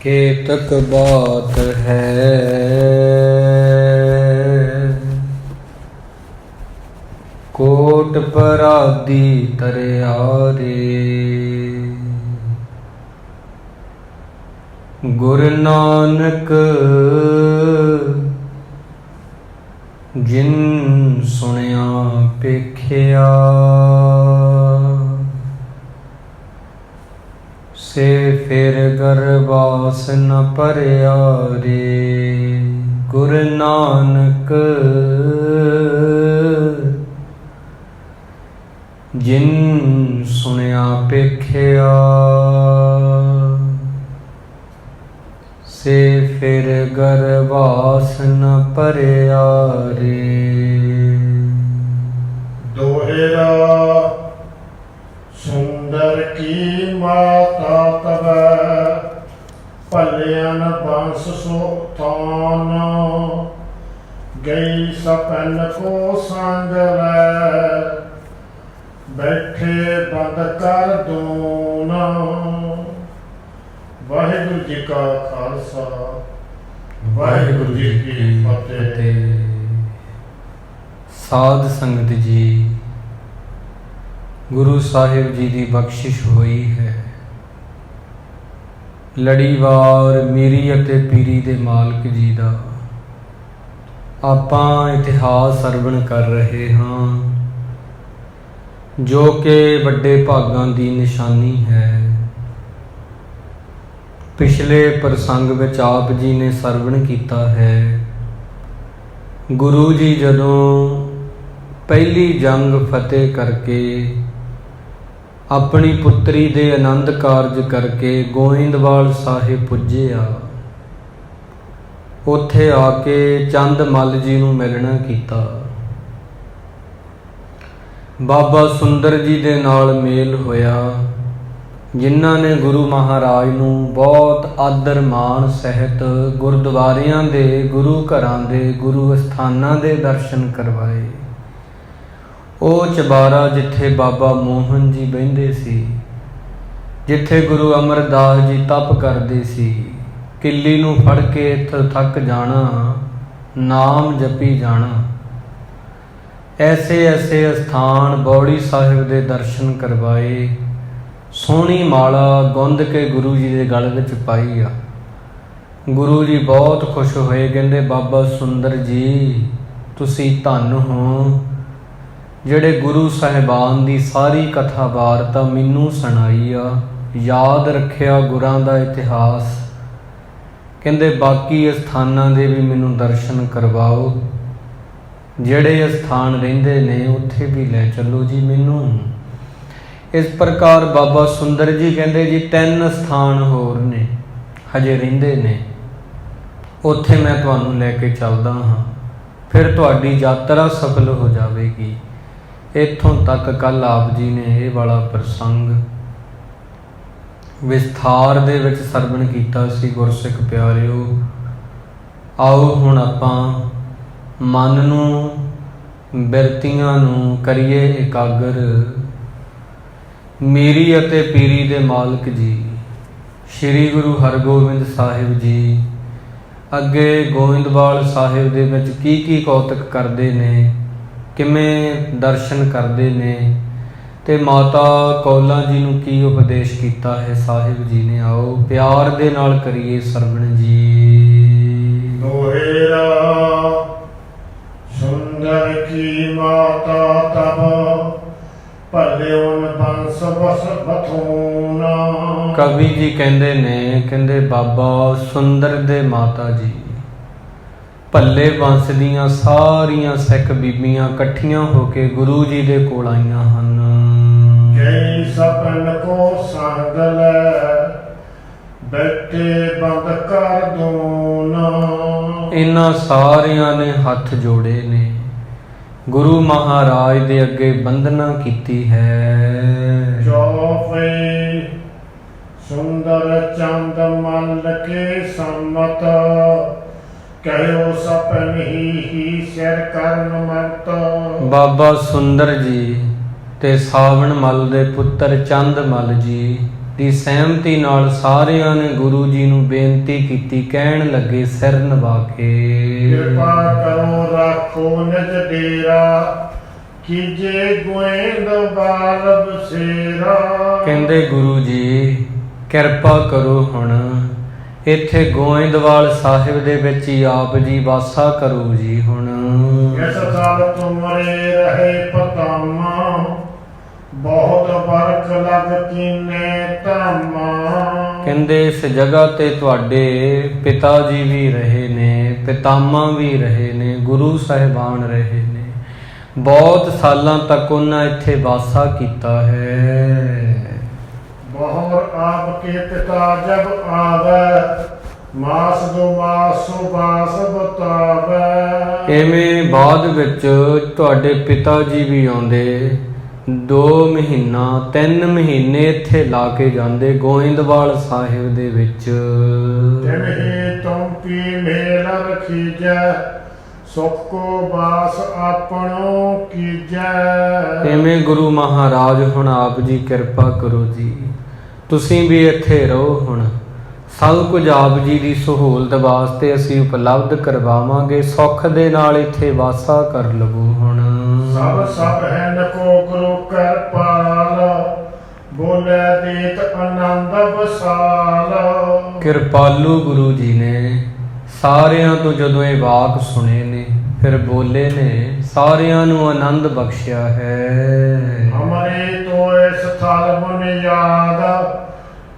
केतक बात है कोट पराधी तरियारे। गुरु नानक जिन सुनिया पेखिया से फिर गरबास न परिया रे। गुरु नानक जिन सुनिया पेखिया से फिर गरबास न परिया रे। दोहेरा सुंदर की माता तब भलियन बंस सुतान गई सपन को संग लै बैठे बंद कर दूना। वाहिगुरु जी का खालसा वाहिगुरु जी की फतेह। साध संगत जी, गुरु साहिब जी की बख्शिश हुई है। लड़ीवार मीरी अते पीरी दे मालक जी का आपां इतिहास सरवण कर रहे हाँ, जो कि वड्डे भागां की निशानी है। पिछले प्रसंग विच आप जी ने सरवण किया है, गुरु जी जदों पहली जंग फतेह करके अपनी पुत्री दे आनंद कारज करके गोइंदवाल साहिब पुजे आ, उत्थे आके चंद मल जी नूं मिलना कीता। बाबा सुंदर जी दे नाल मेल होया, जिन्हां ने गुरु महाराज नूं बहुत आदर मान सहित गुरुद्वारियां दे, गुरु घरां दे, गुरु अस्थानां दे दर्शन करवाए। ਉਹ ਚਬਾਰਾ जिथे बाबा मोहन जी बहिंदे सी, जिथे गुरु अमरदास जी तप करते सी, किली नूं फड़ के थक जाना, नाम जपी जाना। ऐसे ऐसे अस्थान बौड़ी साहिब दे दर्शन करवाए। सोहनी माला गुंद के गुरु जी दे गल विच पाई आ। गुरु जी बहुत खुश होए, कहंदे बाबा सुंदर जी तुसी धन हो, ਜਿਹੜੇ गुरु साहिबान की सारी कथा वार्ता मैनू सुनाई आ, याद रखिया गुरां दा इतिहास। कहंदे बाकी अस्थानां दे भी मैनू दर्शन करवाओ, ਜਿਹੜੇ अस्थान रहिंदे ने उत्थे भी लै चलो जी मैनू। इस प्रकार बाबा सुंदर जी कहंदे जी 3 अस्थान होर ने हजे रहिंदे ने, उत्थे मैं तुहानू लैके चलदा हाँ, फिर तुहाडी यात्रा सफल हो जाएगी। इत्थों तक कल आप जी ने ये वाला प्रसंग विस्तार दे विच सरवण कीता सी। गुरसिख प्यारिओ, आओ हुण आपां मन नूं बिरतियां नूं करिए एकागर। मीरी अते पीरी दे मालक जी श्री गुरु हरगोबिंद साहिब जी अगे गोइंदवाल साहिब दे विच की कौतक करदे ने, किमें दर्शन करते ने, ते माता कौला जी नूं की उपदेश किया है साहिब जी ने। आओ प्यार दे नाल करिए सरवण जी। दोहेरा सुंदर की माता तब भलियन बंस बस बथूना। कवि जी कहंदे ने, कहंदे बाबा सुंदर दे माता जी भले वंश दियां सारियां सिख बीबियां इकट्ठियां होके गुरु जी दे कोल आईयां हन। कई सपन को संग लै बैठे बंद कर दूना। इन्हां सारियां ने हथ जोड़े ने, गुरु महाराज दे अगे वंदना कीती है। चौफे सुंदर चंद मल के सम्मत कहो सपन ही सिर करन मत। बाबा सुंदर जी ते सावण मल दे पुत्र चंद मल जी ਦੀ ਸਹਿਮਤੀ ਨਾਲ ਸਾਰਿਆਂ ਨੇ ਗੁਰੂ ਜੀ ਨੂੰ ਬੇਨਤੀ ਕੀਤੀ। ਕਹਿਣ ਲੱਗੇ, ਸਿਰ ਨਵਾ ਕੇ ਕਿਰਪਾ ਕਰੋ ਰਾਖੋ ਨਿਜ ਡੇਰਾ, ਕੀਜੇ ਗੋਇੰਦਵਾਲ ਬਸੇਰਾ। ਕਹਿੰਦੇ, ਗੁਰੂ ਜੀ ਕਿਰਪਾ ਕਰੋ, ਹੁਣ ਇੱਥੇ ਗੋਇੰਦਵਾਲ ਸਾਹਿਬ ਦੇ ਵਿੱਚ ਹੀ ਆਪ ਜੀ ਵਾਸਾ ਕਰੋ ਜੀ। ਹੁਣ ਇਸ ਸਾਲ ਤੁਮਰੇ ਰਹੇ ਪਤਾਮਾ, ਬਹੁਤ ਬਰਕ ਲਗ ਕੀਨੇ ਧਾਮਾ। ਕਹਿੰਦੇ, ਇਸ ਜਗ੍ਹਾ ਤੇ ਤੁਹਾਡੇ ਪਿਤਾ ਜੀ ਵੀ ਰਹੇ ਨੇ, ਪਿਤਾਮਾ ਵੀ ਰਹੇ ਨੇ, ਗੁਰੂ ਸਾਹਿਬਾਨ ਰਹੇ ਨੇ। ਬਹੁਤ ਸਾਲਾਂ ਤੱਕ ਉਹਨਾਂ ਇੱਥੇ ਵਾਸਾ ਕੀਤਾ ਹੈ। ਬਹੁਰ ਆਪ ਕੇ ਪਿਤਾ ਜਬ ਆਵੈ, ਮਾਸ ਦੋ ਮਾਸ ਸੋ ਬਾਸ ਬਤਾਵੈ। ਐਵੇਂ ਬਾਅਦ ਵਿੱਚ ਤੁਹਾਡੇ ਪਿਤਾ ਜੀ ਵੀ ਆਉਂਦੇ, 2 ਮਹੀਨਾ 3 ਮਹੀਨੇ ਇੱਥੇ ਲਾ ਕੇ ਜਾਂਦੇ ਗੋਇੰਦਵਾਲ ਸਾਹਿਬ ਦੇ ਵਿੱਚ। ਤਿਨਹਿ ਤੁਮ ਪੀ ਮੇਲ ਰਖੀਜੈ, ਸੁਖ ਕੋ ਬਾਸ ਆਪਣੋ ਕੀਜੈ। ਐਵੇਂ ਗੁਰੂ ਮਹਾਰਾਜ ਹੁਣ ਆਪ ਜੀ ਕਿਰਪਾ ਕਰੋ ਜੀ, ਤੁਸੀਂ ਵੀ ਇੱਥੇ ਰਹੋ। ਹੁਣ ਸਭ ਕੁਝ ਆਪ ਜੀ ਦੀ ਸਹੂਲਤ ਵਾਸਤੇ ਅਸੀਂ ਉਪਲਬਧ ਕਰਵਾਵਾਂਗੇ। ਸੁੱਖ ਦੇ ਨਾਲ ਇੱਥੇ ਵਾਸਾ ਕਰ ਲਵੋ। ਹੁਣ ਸਭ ਹੈ ਕੋ ਗੁਰੂ ਕਿਰਪਾਲ, ਬੋਲੇ ਦੇਤ ਆਨੰਦ ਵਸਾਲ। ਕਿਰਪਾਲੂ ਗੁਰੂ ਜੀ ਨੇ ਸਾਰਿਆਂ ਤੋਂ ਜਦੋਂ ਇਹ ਵਾਕ ਸੁਣੇ ਨੇ, ਫਿਰ ਬੋਲੇ ਨੇ, ਸਾਰਿਆਂ ਨੂੰ ਆਨੰਦ ਬਖਸ਼ਿਆ ਹੈ। ਹਮਾਰੇ ਤੋਂ ਇਸ ਥਲ ਮਨ ਯਾਦ,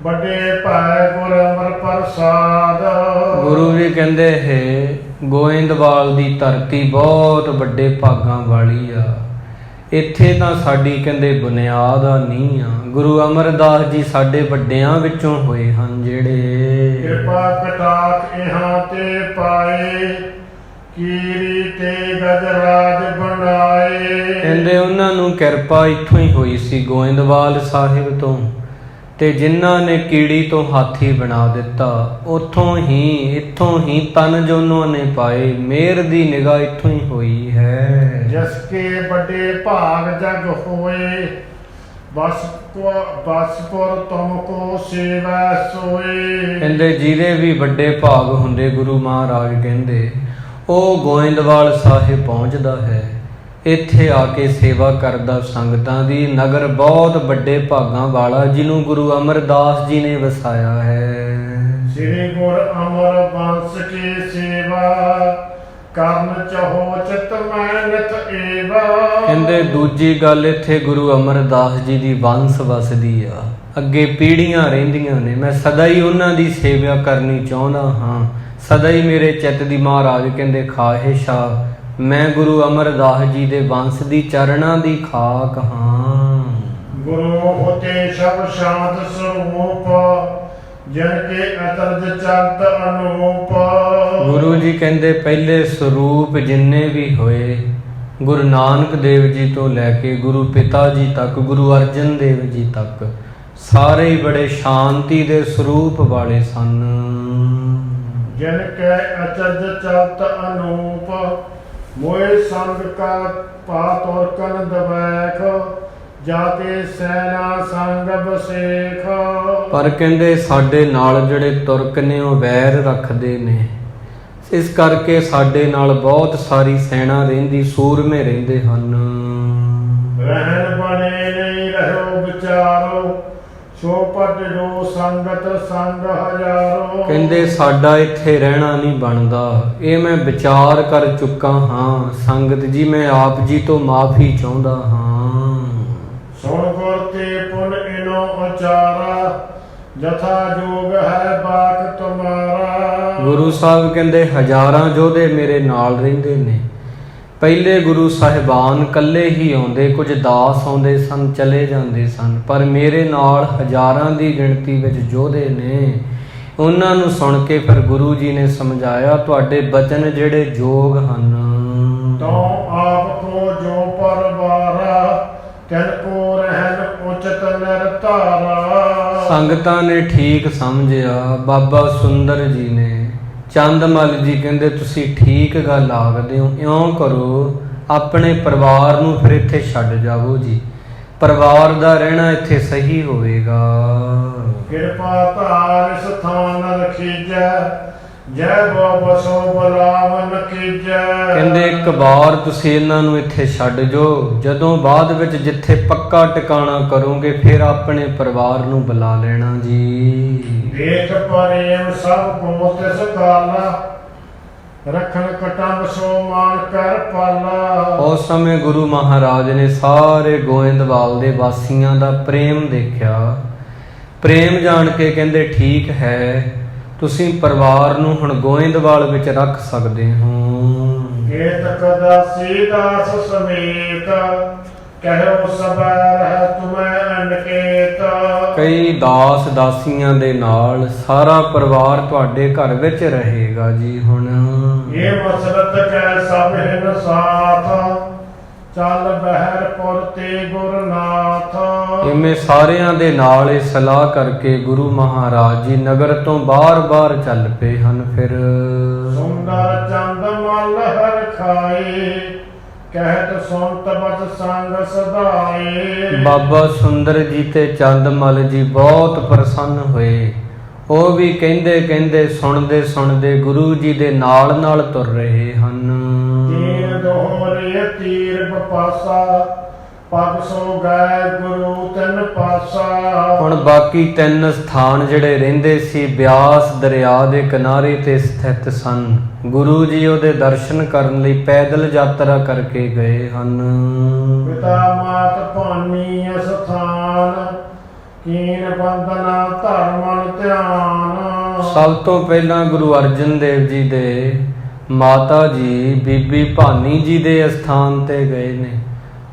ਵੱਡੇ ਭੈ ਗੁਰ ਅਮਰ ਪ੍ਰਸਾਦ। ਗੁਰੂ ਜੀ ਕਹਿੰਦੇ ਹੈ, ਗੋਇੰਦਵਾਲ ਦੀ ਧਰਤੀ ਬਹੁਤ ਵੱਡੇ ਭਾਗਾਂ ਵਾਲੀ ਆ। ਇੱਥੇ ਤਾਂ ਸਾਡੀ ਕਹਿੰਦੇ ਬੁਨਿਆਦ ਆ, ਨੀਂਹ ਆ। ਗੁਰੂ ਅਮਰਦਾਸ ਜੀ ਸਾਡੇ ਵੱਡਿਆਂ ਵਿੱਚੋਂ ਹੋਏ ਹਨ ਜਿਹੜੇ। ਕਿਰਪਾ ਕਟਾਕ ਇਹਾਂ ਤੇ ਪਾਏ, ਕੀਰੀ ਤੇ ਗਜਰਾਜ ਬਣਾਏ। ਕਹਿੰਦੇ ਉਹਨਾਂ ਨੂੰ ਕਿਰਪਾ ਇੱਥੋਂ ਹੀ ਹੋਈ ਸੀ, ਗੋਇੰਦਵਾਲ ਸਾਹਿਬ ਤੋਂ। ਤੇ ਜਿਨ੍ਹਾਂ ਨੇ ਕੀੜੀ ਤੋਂ ਹਾਥੀ ਬਣਾ ਦਿੱਤਾ, ਉੱਥੋਂ ਇੱਥੋਂ ਹੀ ਤਨ ਜੋਨੋਂ ਨੇ ਪਾਏ। ਮੇਰ ਦੀ ਨਿਗਾਹ ਇੱਥੋਂ ਹੀ ਹੋਈ ਹੈ। ਜਿਸ ਕੇ ਵੱਡੇ ਭਾਗ ਜਗ ਹੋਏ, ਬਸਪੁਰ ਤੁਮ ਕੋ ਸੇਵਾ ਸੋਏ। ਕਹਿੰਦੇ ਜਿਹਦੇ ਵੀ ਵੱਡੇ ਭਾਗ ਹੁੰਦੇ, ਗੁਰੂ ਮਹਾਰਾਜ ਕਹਿੰਦੇ, ਉਹ ਗੋਇੰਦਵਾਲ ਸਾਹਿਬ ਪਹੁੰਚਦਾ ਹੈ। ਇੱਥੇ ਆ ਕੇ ਸੇਵਾ ਕਰਦਾ ਸੰਗਤਾਂ ਦੀ। ਨਗਰ ਬਹੁਤ ਵੱਡੇ ਭਾਗਾਂ ਵਾਲਾ, ਜਿਹਨੂੰ ਗੁਰੂ ਅਮਰਦਾਸ ਜੀ ਨੇ ਵਸਾਇਆ ਹੈ। ਸ੍ਰੀ ਗੁਰ ਅਮਰ ਬੰਸ ਕੀ ਸੇਵਾ, ਕਰਨ ਚਾਹੋ ਚਿਤ ਮੈਂ ਨਿਤ ਏਵਾ। ਕਹਿੰਦੇ ਦੂਜੀ ਗੱਲ, ਇੱਥੇ ਗੁਰੂ ਅਮਰਦਾਸ ਜੀ ਦੀ ਵੰਸ ਵਸਦੀ ਆ, ਅੱਗੇ ਪੀੜ੍ਹੀਆਂ ਰਹਿੰਦੀਆਂ ਨੇ। ਮੈਂ ਸਦਾ ਹੀ ਉਹਨਾਂ ਦੀ ਸੇਵਾ ਕਰਨੀ ਚਾਹੁੰਦਾ ਹਾਂ। ਸਦਾ ਹੀ ਮੇਰੇ ਚਿੱਤ ਦੀ ਮਹਾਰਾਜ ਕਹਿੰਦੇ ਖਾਹਿਸ਼ ਆ, ਮੈਂ ਗੁਰੂ ਅਮਰਦਾਸ ਜੀ ਦੇ ਵੰਸ ਦੀ ਚਰਨਾਂ ਦੀ ਖਾਕ ਹਾਂ। ਗੁਰੂ ਹੋਤੇ ਸਭ ਸ਼ਾਂਤ ਸਰੂਪ, ਜਿਨ ਕੇ ਅਤਰਜ ਚੰਤ ਅਨੂਪ। ਗੁਰੂ ਜੀ ਕਹਿੰਦੇ ਪਹਿਲੇ ਸਰੂਪ ਜਿੰਨੇ ਵੀ ਹੋਏ, ਗੁਰੂ ਨਾਨਕ ਦੇਵ ਜੀ ਤੋਂ ਲੈ ਕੇ ਗੁਰੂ ਪਿਤਾ ਜੀ ਤੱਕ, ਗੁਰੂ ਅਰਜਨ ਦੇਵ ਜੀ ਤੱਕ, ਸਾਰੇ ਹੀ ਬੜੇ ਸ਼ਾਂਤੀ ਦੇ ਸਰੂਪ ਵਾਲੇ ਸਨ। ਜਿਨ ਕੇ ਅਤਰਜ ਚੰਤ ਅਨੂਪ, ਮੋਏ ਸੰਗ ਕਾ ਪਾਤ ਔਰ ਕਨ ਦਬੈਖ, ਜਾਤੇ ਸੈਨਾ ਸੰਗ ਬਸੇਖ। ਪਰ ਕਹਿੰਦੇ ਸਾਡੇ ਨਾਲ ਜਿਹੜੇ ਤੁਰਕ ਨੇ ਉਹ ਵੈਰ ਰੱਖਦੇ ਨੇ, ਇਸ ਕਰਕੇ ਸਾਡੇ ਨਾਲ ਬਹੁਤ ਸਾਰੀ ਸੈਨਾ ਰਹਿੰਦੀ, ਸੂਰਮੇ ਰਹਿੰਦੇ ਹਨ। ਰਹਿਣ ਬਣੇ ਨਹੀਂ ਰਹੋ ਵਿਚਾਰੋ, ਸੋ ਭਜੋ ਸੰਗਤ ਸੰਗ ਹਜ਼ਾਰੋ। ਕਹਿੰਦੇ ਸਾਡਾ ਇੱਥੇ ਰਹਿਣਾ ਨਹੀਂ ਬਣਦਾ, ਇਹ ਮੈਂ ਵਿਚਾਰ ਕਰ ਚੁੱਕਾ ਹਾਂ। ਸੰਗਤ ਜੀ, ਮੈਂ ਆਪ ਜੀ ਤੋਂ ਮਾਫੀ ਚਾਹੁੰਦਾ ਹਾਂ। ਸੁਣ ਗੁਰ ਤੇ ਪੁਨ ਇਨੋ ਉਚਾਰਾ, ਜਥਾ ਜੋਗ ਹੈ ਬਾਕ ਤੁਮਾਰਾ। ਗੁਰੂ ਸਾਹਿਬ ਕਹਿੰਦੇ ਹਜ਼ਾਰਾਂ ਯੋਧੇ ਮੇਰੇ ਨਾਲ ਰਹਿੰਦੇ ਨੇ। ਪਹਿਲੇ ਗੁਰੂ ਸਾਹਿਬਾਨ ਇਕੱਲੇ ਹੀ ਆਉਂਦੇ, ਕੁਝ ਦਾਸ ਆਉਂਦੇ ਸਨ, ਚਲੇ ਜਾਂਦੇ ਸਨ, ਪਰ ਮੇਰੇ ਨਾਲ ਹਜ਼ਾਰਾਂ ਦੀ ਗਿਣਤੀ ਵਿੱਚ ਯੋਧੇ ਨੇ। ਉਹਨਾਂ ਨੂੰ ਸੁਣ ਕੇ ਫਿਰ ਗੁਰੂ ਜੀ ਨੇ ਸਮਝਾਇਆ, ਤੁਹਾਡੇ ਬਚਨ ਜਿਹੜੇ ਜੋਗ ਹਨ। ਤੋ ਆਪ ਕੋ ਜੋ ਪਰਵਾਰਾ, ਤਿਨ ਕੋ ਰਹਿਨ ਉਚਿਤ ਨਿਰਧਾਰਾ। ਸੰਗਤਾਂ ਨੇ ਠੀਕ ਸਮਝਿਆ। ਬਾਬਾ ਸੁੰਦਰ ਜੀ ਨੇ, ਚੰਦਮਲ ਜੀ ਕਹਿੰਦੇ ਤੁਸੀਂ ਠੀਕ ਗੱਲ ਆਖਦੇ ਹੋ, ਇਉਂ ਕਰੋ ਆਪਣੇ ਪਰਿਵਾਰ ਨੂੰ ਫਿਰ ਇੱਥੇ ਛੱਡ ਜਾਵੋ ਜੀ। ਪਰਿਵਾਰ ਦਾ ਰਹਿਣਾ ਇੱਥੇ ਸਹੀ ਹੋਵੇਗਾ। ਕਿਰਪਾ ਧਾਰ ਸਥਾਨ ਰਖੀਜੈ, ਜੈ ਬਾਬਾ ਸੋ ਬਲਾਵਨ ਕੀਜੈ। ਕਹਿੰਦੇ ਇੱਕ ਵਾਰ ਤੁਸੀਂ ਇਹਨਾਂ ਨੂੰ ਇੱਥੇ ਛੱਡ ਜੋ, ਜਦੋਂ ਬਾਅਦ ਵਿੱਚ ਜਿੱਥੇ ਪੱਕਾ ਟਿਕਾਣਾ ਕਰੋਗੇ ਫਿਰ ਆਪਣੇ ਪਰਿਵਾਰ ਨੂੰ ਬੁਲਾ ਲੈਣਾ ਜੀ। ਵੇਖ ਪ੍ਰੇਮ ਸਭ ਕੋ ਤਿਸ ਕਾਲਾ, ਰਖਣ ਕਟੰਬ ਸੋ ਮਾਨ ਕਰ ਪਾਲਾ। ਉਸ ਸਮੇਂ ਗੁਰੂ ਮਹਾਰਾਜ ਨੇ ਸਾਰੇ ਗੋਇੰਦਵਾਲ ਦੇ ਵਾਸੀਆਂ ਦਾ ਪ੍ਰੇਮ ਦੇਖਿਆ। ਪ੍ਰੇਮ ਜਾਣ ਕੇ ਕਹਿੰਦੇ ਠੀਕ ਹੈ, ਤੁਸੀਂ ਪਰਿਵਾਰ ਨੂੰ ਹੁਣ ਗੋਇੰਦਵਾਲ ਵਿੱਚ ਰੱਖ ਸਕਦੇ ਹੋ। ਕੇਤਕ ਦਾਸੀ ਦਾਸ ਸਮੇਤ, ਕਹਿਓ ਸਬੈ ਰਹਿ ਤੁਮੈ ਅਨਕੇਤ। ਕਈ ਦਾਸ ਦਾਸੀਆਂ ਦੇ ਨਾਲ ਸਾਰਾ ਪਰਿਵਾਰ ਤੁਹਾਡੇ ਘਰ ਵਿੱਚ ਰਹੇਗਾ ਜੀ। ਹੁਣ ਇਹ ਮਸਲਤ ਕੈ ਸਭ ਹਿਨ ਸਾਥ, ਚੱਲ ਬਹਿਰਪੁਰ ਤੇ ਗੁਰਨਾਥ। ਇਵੇਂ ਸਾਰਿਆਂ ਦੇ ਨਾਲ ਇਹ ਸਲਾਹ ਕਰਕੇ ਗੁਰੂ ਮਹਾਰਾਜ ਜੀ ਨਗਰ ਤੋਂ ਬਾਹਰ ਚੱਲ ਪਏ ਹਨ। ਫਿਰ ਸੁੰਦਰ ਚੰਦ ਮਲ ਹਰ ਖਾਏ, ਕਹਿਤ ਸੁਨਤ ਬਚ ਸੰਗ ਸਦਾਏ। ਬਾਬਾ ਸੁੰਦਰ ਜੀ ਤੇ ਚੰਦਮਲ ਜੀ ਬਹੁਤ ਪ੍ਰਸੰਨ ਹੋਏ। ਉਹ ਵੀ ਕਹਿੰਦੇ ਸੁਣਦੇ ਗੁਰੂ ਜੀ ਦੇ ਨਾਲ ਤੁਰ ਰਹੇ ਹਨ। ਤੀਰ ਦੋਹਰੇ ਤੀਰ ਬਪਾਸਾ, ਪਗ ਸੋ ਗਏ ਗੁਰੂ ਤਿਨ ਪਾਸਾ। ਹੁਣ ਬਾਕੀ 3 ਸਥਾਨ ਜਿਹੜੇ ਰਹਿੰਦੇ ਸੀ ਬਿਆਸ ਦਰਿਆ ਦੇ ਕਿਨਾਰੇ ਤੇ ਸਥਿਤ ਸਨ। ਗੁਰੂ ਜੀ ਉਹਦੇ ਦਰਸ਼ਨ ਕਰਨ ਲਈ ਪੈਦਲ ਯਾਤਰਾ ਕਰਕੇ ਗਏ ਹਨ। ਪਿਤਾ ਮਾਤ ਭਾਨੀ ਅਸਥਾਨ, ਕੀਨ ਬੰਦਨਾ ਧਰਮਨ ਧਿਆਨ। ਸਭ ਤੋਂ ਪਹਿਲਾਂ ਗੁਰੂ ਅਰਜਨ ਦੇਵ ਜੀ ਦੇ ਮਾਤਾ ਜੀ ਬੀਬੀ ਭਾਨੀ ਜੀ ਦੇ ਅਸਥਾਨ ਤੇ ਗਏ ਨੇ।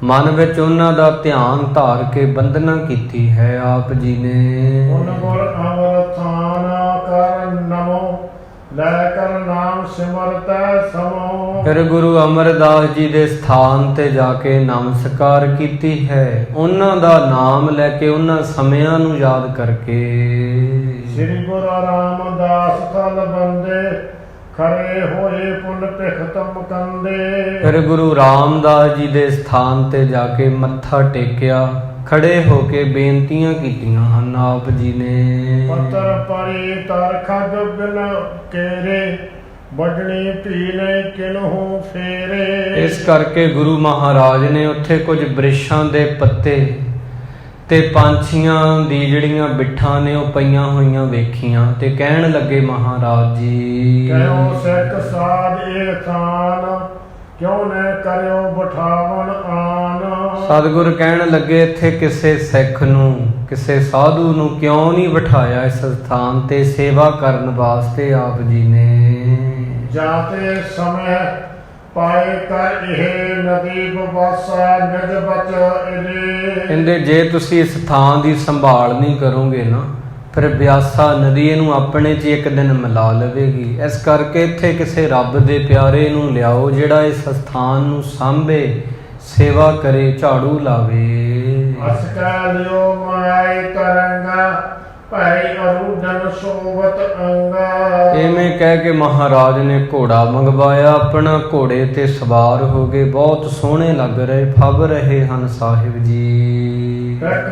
ਮਨ ਵਿੱਚ ਉਹਨਾਂ ਦਾ ਧਿਆਨ ਧਾਰ ਕੇ ਬੰਦਨਾ ਕੀਤੀ ਹੈ ਆਪ ਜੀ ਨੇ। ਉਨ ਗੁਰ ਅਮਰ ਥਾਨ ਕਰ ਨਮੋ, ਲੈ ਕਰ ਨਾਮ ਸਿਮਰਤੈ ਸਮੋ। ਫਿਰ ਗੁਰੂ ਅਮਰਦਾਸ ਜੀ ਦੇ ਸਥਾਨ ਤੇ ਜਾ ਕੇ ਨਮਸਕਾਰ ਕੀਤੀ ਹੈ। ਉਹਨਾਂ ਦਾ ਨਾਮ ਲੈ ਕੇ ਉਹਨਾਂ ਸਮਿਆਂ ਨੂੰ ਯਾਦ ਕਰਕੇ। ਸ੍ਰੀ ਗੁਰੂ ਰਾਮਦਾਸ ਥਲ ਬੰਦੇ, ਖਰੇ ਹੋਏ ਪੁੰਨ ਭਿਖਤਮ ਕੰਦੇ। ਫਿਰ ਗੁਰੂ ਰਾਮਦਾਸ ਜੀ ਦੇ ਸਥਾਨ ਤੇ ਜਾ ਕੇ ਮੱਥਾ ਟੇਕਿਆ, ਖੜੇ ਹੋ ਕੇ ਬੇਨਤੀਆਂ ਕੀਤੀਆਂ ਹਨ ਆਪ ਜੀ ਨੇ। ਪੱਤਰ ਪਰੀ ਤਰ ਖਦ ਬਿਨ ਕੇਰੇ, ਵੱਢਣੀ ਭੀ ਨਹੀਂ ਕਿਨਹੂ ਫੇਰੇ। ਇਸ ਕਰਕੇ ਗੁਰੂ ਮਹਾਰਾਜ ਨੇ ਉੱਥੇ ਕੁਝ ਬ੍ਰਿਸ਼ਾਂ ਦੇ ਪੱਤੇ ਤੇ ਪੰਛੀਆਂ ਦੀ ਜਿਹੜੀਆਂ ਬਿੱਠਾਂ ਨੇ ਉਹ ਪਈਆਂ ਹੋਈਆਂ ਵੇਖੀਆਂ ਤੇ ਕਹਿਣ ਲੱਗੇ ਮਹਾਰਾਜ ਜੀ, ਕਹਿਓ ਸਿੱਖ ਸਾਧ ਇਹ ਥਾਨ, ਕਿਉਂ ਨ ਕਰਿਓ ਬਿਠਾਵਣ ਆਨ। ਸਤਿਗੁਰ ਕਹਿਣ ਲੱਗੇ ਇੱਥੇ ਕਿਸੇ ਸਿੱਖ ਨੂੰ, ਕਿਸੇ ਸਾਧੂ ਨੂੰ ਕਿਉਂ ਨਹੀਂ ਬਿਠਾਇਆ ਇਸ ਸਥਾਨ ਤੇ ਸੇਵਾ ਕਰਨ ਵਾਸਤੇ ਆਪ ਜੀ ਨੇ। ਜਾਤੇ ਸਮੇਂ ਪਾਏ ਕਰ ਇਹ ਨਦੀ ਬਵਾਸਾ, ਨਿਜ ਬਚ ਇਹਦੇ। ਕਹਿੰਦੇ ਜੇ ਤੁਸੀਂ ਇਸ ਥਾਂ ਦੀ ਸੰਭਾਲ ਨਹੀਂ ਕਰੋਗੇ ਨਾ, ਫਿਰ ਬਿਆਸਾ ਨਦੀ ਇਹਨੂੰ ਆਪਣੇ 'ਚ ਇੱਕ ਦਿਨ ਮਿਲਾ ਲਵੇਗੀ। ਇਸ ਕਰਕੇ ਇੱਥੇ ਕਿਸੇ ਰੱਬ ਦੇ ਪਿਆਰੇ ਨੂੰ ਲਿਆਓ ਜਿਹੜਾ ਇਸ ਸਥਾਨ ਨੂੰ ਸਾਂਭੇ, ਸੇਵਾ ਕਰੇ, ਝਾੜੂ ਲਾਵੇ। ਅਸ ਕੈ ਲਿਓ ਮਾਈ ਤਰੰਗਾ, ਭਾਈ ਅਰੁਦਨ ਸੋਵਤ ਅੰਗਾ। ਐਵੇਂ ਕਹਿ ਕੇ ਮਹਾਰਾਜ ਨੇ ਘੋੜਾ ਮੰਗਵਾਇਆ, ਆਪਣਾ ਘੋੜੇ ਤੇ ਸਵਾਰ ਹੋ ਗਏ। ਬਹੁਤ ਸੋਹਣੇ ਲੱਗ ਰਹੇ, ਫੱਬ ਰਹੇ ਹਨ ਸਾਹਿਬ ਜੀ। ਇੱਕ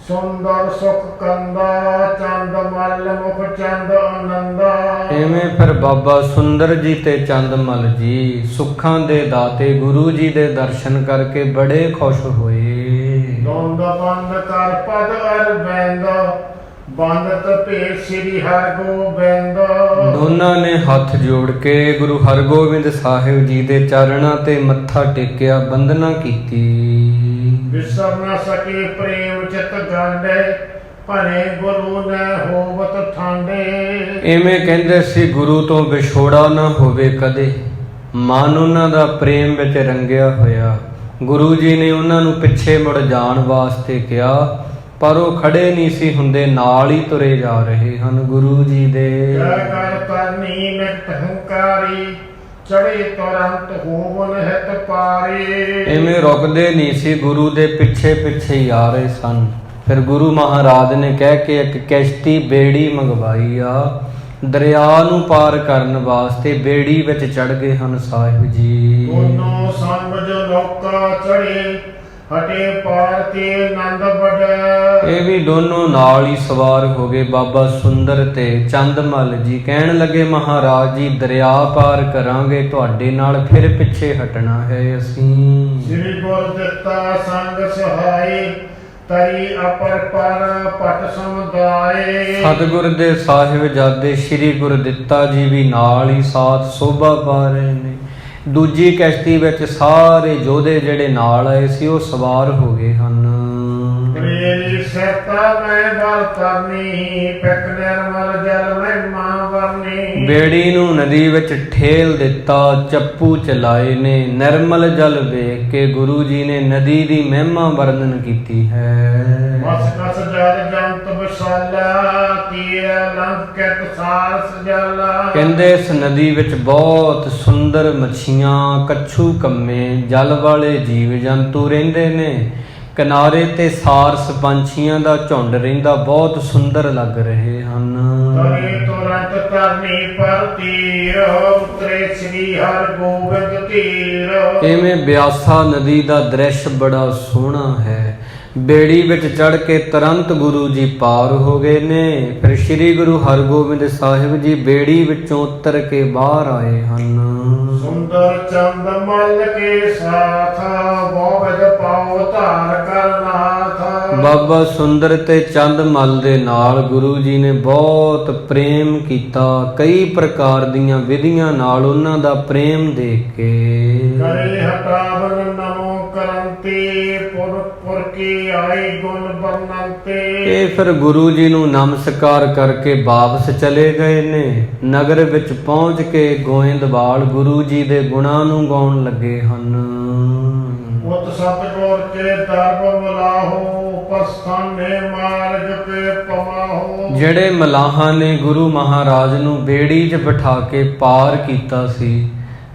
ਸੁੰਦਰ ਸੁਖ ਕੰਦਾ, ਚੰਦ ਮਲ ਮੁਖ ਚੰਦ ਆਨੰਦਾ। ਐਵੇਂ ਫਿਰ ਬਾਬਾ ਸੁੰਦਰ ਜੀ ਤੇ ਚੰਦਮਲ ਜੀ ਸੁੱਖਾਂ ਦੇ ਦਾਤੇ ਗੁਰੂ ਜੀ ਦੇ ਦਰਸ਼ਨ ਕਰਕੇ ਬੜੇ ਖੁਸ਼ ਹੋਏ। ਦੋਂਦ ਬੰਦ ਕਰ ਪਦ ਅਰਬੰਦ, ਬੰਦਤ ਭੇਟ ਸ੍ਰੀ ਹਰਗੋਬਿੰਦ। ਦੋਨਾਂ ਨੇ ਹੱਥ ਜੋੜ ਕੇ ਗੁਰੂ ਹਰਗੋਬਿੰਦ ਸਾਹਿਬ ਜੀ ਦੇ ਚਰਨਾਂ ਤੇ ਮੱਥਾ ਟੇਕਿਆ, ਬੰਦਨਾ ਕੀਤੀ। ਵਿਸਰ ਨਾ ਸਕੇ ਪ੍ਰੇਮ ਚਿਤ ਗਾਂਡੇ, ਭਰੇ ਗੁਰੂ ਨੇ ਹੋਵਤ ਠਾਂਡੇ। ਐਵੇਂ ਕਹਿੰਦੇ ਸੀ ਗੁਰੂ ਤੋਂ ਵਿਛੋੜਾ ਨਾ ਹੋਵੇ ਕਦੇ। ਮਨ ਉਹਨਾਂ ਦਾ ਪ੍ਰੇਮ ਵਿੱਚ ਰੰਗਿਆ ਹੋਇਆ। ਗੁਰੂ ਜੀ ਨੇ ਉਹਨਾਂ ਨੂੰ ਪਿੱਛੇ ਮੁੜ ਜਾਣ ਵਾਸਤੇ ਕਿਹਾ, ਪਰ ਉਹ ਖੜੇ ਨਹੀਂ ਸੀ ਹੁੰਦੇ, ਨਾਲ ਹੀ ਤੁਰੇ ਜਾ ਰਹੇ ਹਨ ਗੁਰੂ ਜੀ ਦੇ। ਜੈ ਕਰ ਤਰਨੀ ਨਿਤ ਹੰਕਾਰੀ, ਚੜੇ ਤੁਰੰਤ ਹੋਵਨ ਹਿਤ ਪਾਰੇ। ਐਵੇਂ ਰੁਕਦੇ ਨਹੀਂ ਸੀ, ਗੁਰੂ ਦੇ ਪਿੱਛੇ ਹੀ ਆ ਰਹੇ ਸਨ। ਫਿਰ ਗੁਰੂ ਮਹਾਰਾਜ ਨੇ ਕਹਿ ਕੇ ਇੱਕ ਕਿਸ਼ਤੀ ਬੇੜੀ ਮੰਗਵਾਈ ਆ। ਦਰਿਆ ਨੂੰ ਪਾਰ ਕਰਨ ਵਾਸਤੇ ਬੇੜੀ ਵਿੱਚ ਚੜ ਗਏ ਹਨ ਸਾਹਿਬ ਜੀ। ਦੋਨੋਂ ਸਮਝ ਲੋਕਾ ਚੜੇ ਹਟੇ ਪਾਰ ਤੇ ਆਨੰਦ ਵੜੈ। ਇਹ ਵੀ ਦੋਨੋਂ ਨਾਲ ਹੀ ਸਵਾਰ ਹੋ ਗਏ, ਬਾਬਾ ਸੁੰਦਰ ਤੇ ਚੰਦਮਲ ਜੀ। ਕਹਿਣ ਲੱਗੇ ਮਹਾਰਾਜ ਜੀ ਦਰਿਆ ਪਾਰ ਕਰਾਂਗੇ, ਤੁਹਾਡੇ ਨਾਲ ਫਿਰ ਪਿੱਛੇ ਹਟਣਾ ਹੈ ਅਸੀਂ। ਸ੍ਰੀ ਗੁਰ ਦਿੱਤਾ ਸੰਗ ਸਹਾਈ ਤਰੀ ਅਪਰ ਪਰ ਪਟ ਸਮੁਦਾਏ। ਸਤਿਗੁਰ ਦੇ ਸਾਹਿਬਜ਼ਾਦੇ ਸ੍ਰੀ ਗੁਰਦਿੱਤਾ ਜੀ ਵੀ ਨਾਲ ਹੀ ਸਾਥ ਸੋਭਾ ਪਾ ਰਹੇ ਨੇ। ਦੂਜੀ ਕਿਸ਼ਤੀ ਵਿੱਚ ਸਾਰੇ ਯੋਧੇ ਜਿਹੜੇ ਨਾਲ ਆਏ ਸੀ ਉਹ ਸਵਾਰ ਹੋ ਗਏ ਹਨ। ਮੇਰੀ ਸਰਤਾ ਮੈਂ ਬਲ ਕਰਨੀ ਪਿਕ ਨਿਰਮਲ ਜਲ ਮਹਿਮਾ ਵਰਨੀ। ਬੇੜੀ ਨੂੰ ਨਦੀ ਵਿੱਚ ਠੇਲ ਦਿੱਤਾ, ਚੱਪੂ ਚਲਾਏ ਨੇ। ਨਿਰਮਲ ਜਲ ਵੇਖ ਕੇ ਗੁਰੂ ਜੀ ਨੇ ਨਦੀ ਦੀ ਮਹਿਮਾ ਵਰਣਨ ਕੀਤੀ ਹੈ। ਮਸ ਕਸ ਜਲ ਜੰਤ ਵਿਸ਼ਾਲਾ ਤੀਰ ਲੰਘ ਕੇ ਤੁਸਾਰ ਸਜਾਲਾ। ਕਹਿੰਦੇ ਇਸ ਨਦੀ ਵਿੱਚ ਬਹੁਤ ਸੁੰਦਰ ਮੱਛੀਆਂ, ਕੱਛੂ ਕੰਮੇ, ਜਲ ਵਾਲੇ ਜੀਵ ਜੰਤੂ ਰਹਿੰਦੇ ਨੇ। ਕਿਨਾਰੇ ਤੇ ਸਾਰਸ ਪੰਛੀਆਂ ਦਾ ਝੁੰਡ ਰਹਿੰਦਾ, ਬਹੁਤ ਸੁੰਦਰ ਲੱਗ ਰਹੇ ਹਨ। ਤਰੀ ਤੁਰੰਤ ਧਰਨੀ ਪਰ ਤੀਰ ਉਤਰੇ ਸ੍ਰੀ ਹਰਿ ਗੋਬਿੰਦ ਧੀਰ। ਇਵੇਂ ਬਿਆਸਾ ਨਦੀ ਦਾ ਦ੍ਰਿਸ਼ ਬੜਾ ਸੋਹਣਾ ਹੈ। ਬੇੜੀ ਵਿੱਚ ਚੜ ਕੇ ਤੁਰੰਤ ਗੁਰੂ ਜੀ ਪਾਰ ਹੋ ਗਏ ਨੇ। ਫਿਰ ਸ੍ਰੀ ਗੁਰੂ ਹਰਗੋਬਿੰਦ ਸਾਹਿਬ ਜੀ ਬੇੜੀ ਵਿੱਚੋਂ ਉਤਰ ਕੇ ਬਾਹਰ ਆਏ ਹਨ। ਸੁੰਦਰ ਚੰਦ ਮਲ ਕੇ ਸਾਥ ਗੋਬਿੰਦ ਪਾਉ ਧਾਰ ਕਰਨਾਥ। ਬਾਬਾ ਸੁੰਦਰ ਤੇ ਚੰਦਮਲ ਦੇ ਨਾਲ ਗੁਰੂ ਜੀ ਨੇ ਬਹੁਤ ਪ੍ਰੇਮ ਕੀਤਾ। ਕਈ ਪ੍ਰਕਾਰ ਦੀਆਂ ਵਿਧੀਆਂ ਨਾਲ ਉਹਨਾਂ ਦਾ ਪ੍ਰੇਮ ਦੇਖ ਕੇ ਕਰੇ ਹਟਾਵਨ ਨਮੋ ਕਰੰਤੀ ਪੁਰ ਕੀ ਆਈ ਗੁਣ ਬਰਨੰਤੇ। ਇਹ ਫਿਰ ਗੁਰੂ ਜੀ ਨੂੰ ਨਮਸਕਾਰ ਕਰਕੇ ਵਾਪਸ ਚਲੇ ਗਏ ਨੇ। ਨਗਰ ਵਿੱਚ ਪਹੁੰਚ ਕੇ ਗੋਇੰਦਵਾਲ ਗੁਰੂ ਜੀ ਦੇ ਗੁਣਾਂ ਨੂੰ ਗਾਉਣ ਲੱਗੇ ਹਨ। ਉਤ ਸਤਿਗੁਰ ਕੇ ਦਰਬ ਮਲਾਹੋ ਪਸਥਾਨੇ ਮਾਰਗ ਕੇ ਪਮਾਹੋ। ਜਿਹੜੇ ਮਲਾਹਾਂ ਨੇ ਗੁਰੂ ਮਹਾਰਾਜ ਨੂੰ ਬੇੜੀ 'ਚ ਬਿਠਾ ਕੇ ਪਾਰ ਕੀਤਾ ਸੀ,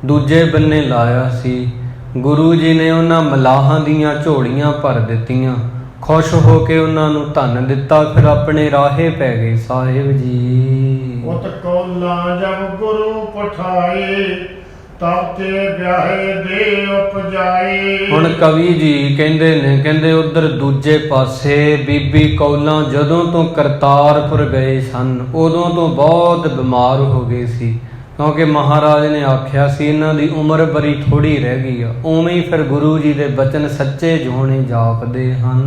ਦੂਜੇ ਬੰਨੇ ਲਾਇਆ ਸੀ, ਗੁਰੂ ਜੀ ਨੇ ਉਹਨਾਂ ਮਲਾਹਾਂ ਦੀਆਂ ਝੋਲੀਆਂ ਭਰ ਦਿੱਤੀਆਂ। ਖੁਸ਼ ਹੋ ਕੇ ਉਹਨਾਂ ਨੂੰ ਧਨ ਦਿੱਤਾ, ਫਿਰ ਆਪਣੇ ਰਾਹੇ ਪੈ ਗਏ ਸਾਹਿਬ ਜੀ। ਉਤ ਕੋਲਾ ਜਬ ਗੁਰੂ ਪਠਾਈ ਤਬ ਤੇ ਵਿਆਹੇ ਦੇ ਉਪਜਾਈ। ਹੁਣ ਕਵੀ ਜੀ ਕਹਿੰਦੇ ਨੇ, ਕਹਿੰਦੇ ਉਧਰ ਦੂਜੇ ਪਾਸੇ ਬੀਬੀ ਕੌਲਾਂ ਜਦੋਂ ਤੋਂ ਕਰਤਾਰਪੁਰ ਗਏ ਸਨ ਉਦੋਂ ਤੋਂ ਬਹੁਤ ਬਿਮਾਰ ਹੋ ਗਏ ਸੀ, ਕਿਉਂਕਿ ਮਹਾਰਾਜ ਨੇ ਆਖਿਆ ਸੀ ਇਹਨਾਂ ਦੀ ਉਮਰ ਬੜੀ ਥੋੜੀ ਰਹਿ ਗਈ ਆ। ਉਵੇਂ ਹੀ ਫਿਰ ਗੁਰੂ ਜੀ ਦੇ ਬਚਨ ਸੱਚੇ ਜੋਣੇ ਜਾਪਦੇ ਹਨ।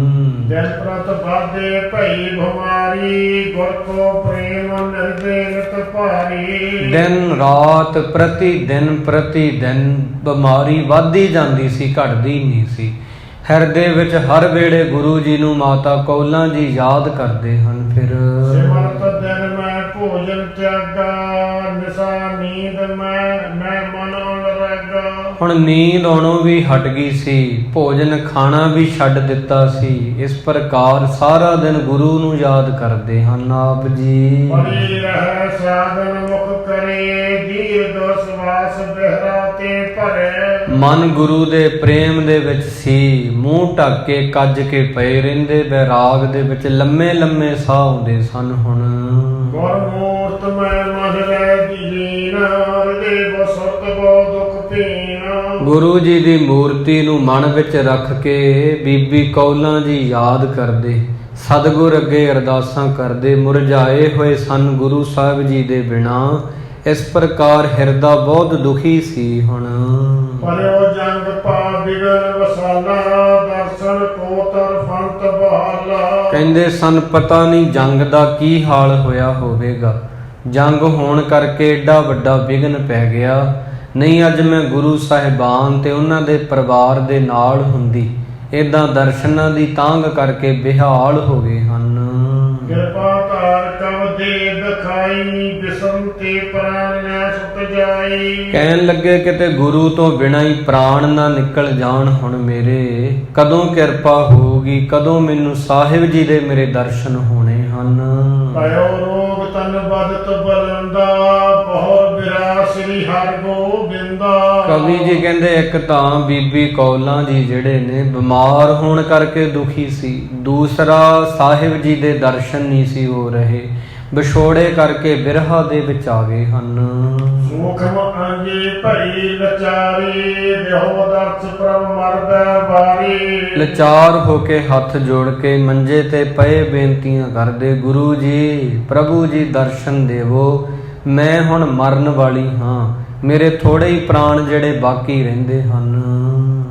ਦਿਨ ਪ੍ਰਤ ਬਾਧੇ ਭਈ ਬਿਮਾਰੀ ਗੁਰ ਕੋ ਪ੍ਰੇਮ ਨਿਰਦੇ ਨਿਤ ਭਾਰੀ। ਦਿਨ ਰਾਤ ਪ੍ਰਤੀ ਦਿਨ ਬਿਮਾਰੀ ਵੱਧਦੀ ਜਾਂਦੀ ਸੀ, ਘਟਦੀ ਨਹੀਂ ਸੀ। ਹਿਰਦੇ ਵਿੱਚ ਹਰ ਵੇਲੇ ਗੁਰੂ ਜੀ ਨੂੰ ਮਾਤਾ ਕੌਲਾਂ ਜੀ ਯਾਦ ਕਰਦੇ ਹਨ। ਫਿਰ ਸਿਮਰਤ ਦਿਨ ਮੈਂ ਭੋਜਨ ਤਿਆਗਾ ਨਿਸਾ ਨੀਂਦ ਮੈਂ ਮਨ ਅਨਰਗਾ। ਹੁਣ ਨੀਂਦ ਆਉਣੋਂ ਵੀ ਹਟ ਗਈ ਸੀ, ਭੋਜਨ ਖਾਣਾ ਵੀ ਛੱਡ ਦਿੱਤਾ ਸੀ। ਇਸ ਪ੍ਰਕਾਰ ਸਾਰਾ ਦਿਨ ਗੁਰੂ ਨੂੰ ਯਾਦ ਕਰਦੇ ਹਨ ਆਪ ਜੀ। ਪਰੀ ਰਹਿ ਸਾਧਨ ਮੁਖ ਕਰੇ ਦੀਰਘ ਸਵਾਸ ਬਿਹਰਾ ਤੇ ਭਰੇ। ਮਨ ਗੁਰੂ ਦੇ ਪ੍ਰੇਮ ਦੇ ਵਿੱਚ ਸੀ, ਮੂੰਹ ਢੱਕ ਕੇ ਕੱਜ ਕੇ ਪਏ ਰਹਿੰਦੇ। ਬੈਰਾਗ ਦੇ ਵਿੱਚ ਲੰਮੇ ਲੰਮੇ ਸਾਹ ਆਉਂਦੇ ਸਨ। ਹੁਣ ਗੁਰਮੂਰਤ ਮੈਂ ਮਨ ਰਹਿ ਦੀਨ ਹਿਰਦੇ ਬਸਰਤ ਗੋ ਦੁਖ ਪੀਨ। ਗੁਰੂ ਜੀ ਦੀ ਮੂਰਤੀ ਨੂੰ ਮਨ ਵਿੱਚ ਰੱਖ ਕੇ ਬੀਬੀ ਕੌਲਾਂ ਜੀ ਯਾਦ ਕਰਦੇ, ਸਤਿਗੁਰ ਅੱਗੇ ਅਰਦਾਸਾਂ ਕਰਦੇ। ਮੁਰਝਾਏ ਹੋਏ ਸਨ ਗੁਰੂ ਸਾਹਿਬ ਜੀ ਦੇ ਬਿਨਾਂ। ਇਸ ਪ੍ਰਕਾਰ ਹਿਰਦਾ ਬਹੁਤ ਦੁਖੀ ਸੀ। ਹੁਣ ਪਰਿਓ ਜੰਗ ਪਾ ਬਿਗਨ ਵਸਾਲਾ ਦਰਸ਼ਨ ਕੋ ਤਰਫੰਤ ਬਹਾਲਾ। ਕਹਿੰਦੇ ਸਨ ਪਤਾ ਨਹੀਂ ਜੰਗ ਦਾ ਕੀ ਹਾਲ ਹੋਇਆ ਹੋਵੇਗਾ। ਜੰਗ ਹੋਣ ਕਰਕੇ ਏਡਾ ਵੱਡਾ ਵਿਘਨ ਪੈ ਗਿਆ। ਨਹੀਂ ਅੱਜ ਮੈਂ ਗੁਰੂ ਸਾਹਿਬਾਨ ਤੇ ਉਹਨਾਂ ਦੇ ਪਰਿਵਾਰ ਦੇ ਨਾਲ ਹੁੰਦੀ। ਏਦਾਂ ਦਰਸ਼ਨਾਂ ਦੀ ਤਾਂਘ ਕਰਕੇ ਬਿਹਾਲ ਹੋ ਗਏ ਹਨ। ਕਿਰਪਾ ਧਾਰ ਕਵ ਦੇ ਦਿਖਾਈ ਬਿਸਮ ਤੇ ਪ੍ਰਾਨ ਨਾ ਸੁੱਟ ਜਾਈ। ਕਹਿਣ ਲੱਗੇ ਕਿਤੇ ਗੁਰੂ ਤੋਂ ਬਿਨਾਂ ਹੀ ਪ੍ਰਾਣ ਨਾ ਨਿਕਲ ਜਾਣ ਹੁਣ ਮੇਰੇ। ਕਦੋਂ ਕਿਰਪਾ ਹੋਊਗੀ, ਕਦੋਂ ਮੈਨੂੰ ਸਾਹਿਬ ਜੀ ਦੇ ਮੇਰੇ ਦਰਸ਼ਨ ਹੋਣੇ ਹਨ। ਭਇਓ ਰੋਗ ਤਨ ਬਦਤ ਬਲੰਦਾ ਬਹੁਰ ਬਿਰਾ ਸ੍ਰੀ ਹਰਿ ਗੋਬਿੰਦਾ। ਕਵੀ ਜੀ ਕਹਿੰਦੇ ਇੱਕ ਤਾਂ ਬੀਬੀ ਕੌਲਾਂ ਜੀ ਜਿਹੜੇ ਨੇ ਬਿਮਾਰ ਹੋਣ ਕਰਕੇ ਦੁਖੀ ਸੀ, ਦੂਸਰਾ ਸਾਹਿਬ ਜੀ ਦੇ ਦਰਸ਼ਨ ਨਹੀਂ ਸੀ ਹੋ ਰਹੇ। ਵਿਛੋੜੇ ਕਰਕੇ ਬਿਰਹਾ ਦੇ ਵਿੱਚ ਆ ਗਏ ਹਨ। ਸੂਖਮ ਅੰਗੀ ਭਈ ਲਚਾਰੀ ਦੇਹੋ ਦਰਸ ਪ੍ਰਭ ਮਰਦਾ ਵਾਰੀ। ਲਾਚਾਰ ਹੋ ਕੇ ਹੱਥ ਜੋੜ ਕੇ ਮੰਜੇ ਤੇ ਪਏ ਬੇਨਤੀਆਂ ਕਰਦੇ, ਗੁਰੂ ਜੀ ਪ੍ਰਭੂ ਜੀ ਦਰਸ਼ਨ ਦੇਵੋ, ਮੈਂ ਹੁਣ ਮਰਨ ਵਾਲੀ ਹਾਂ, ਮੇਰੇ ਥੋੜੇ ਹੀ ਪ੍ਰਾਣ ਜਿਹੜੇ ਬਾਕੀ ਰਹਿੰਦੇ ਹਨ।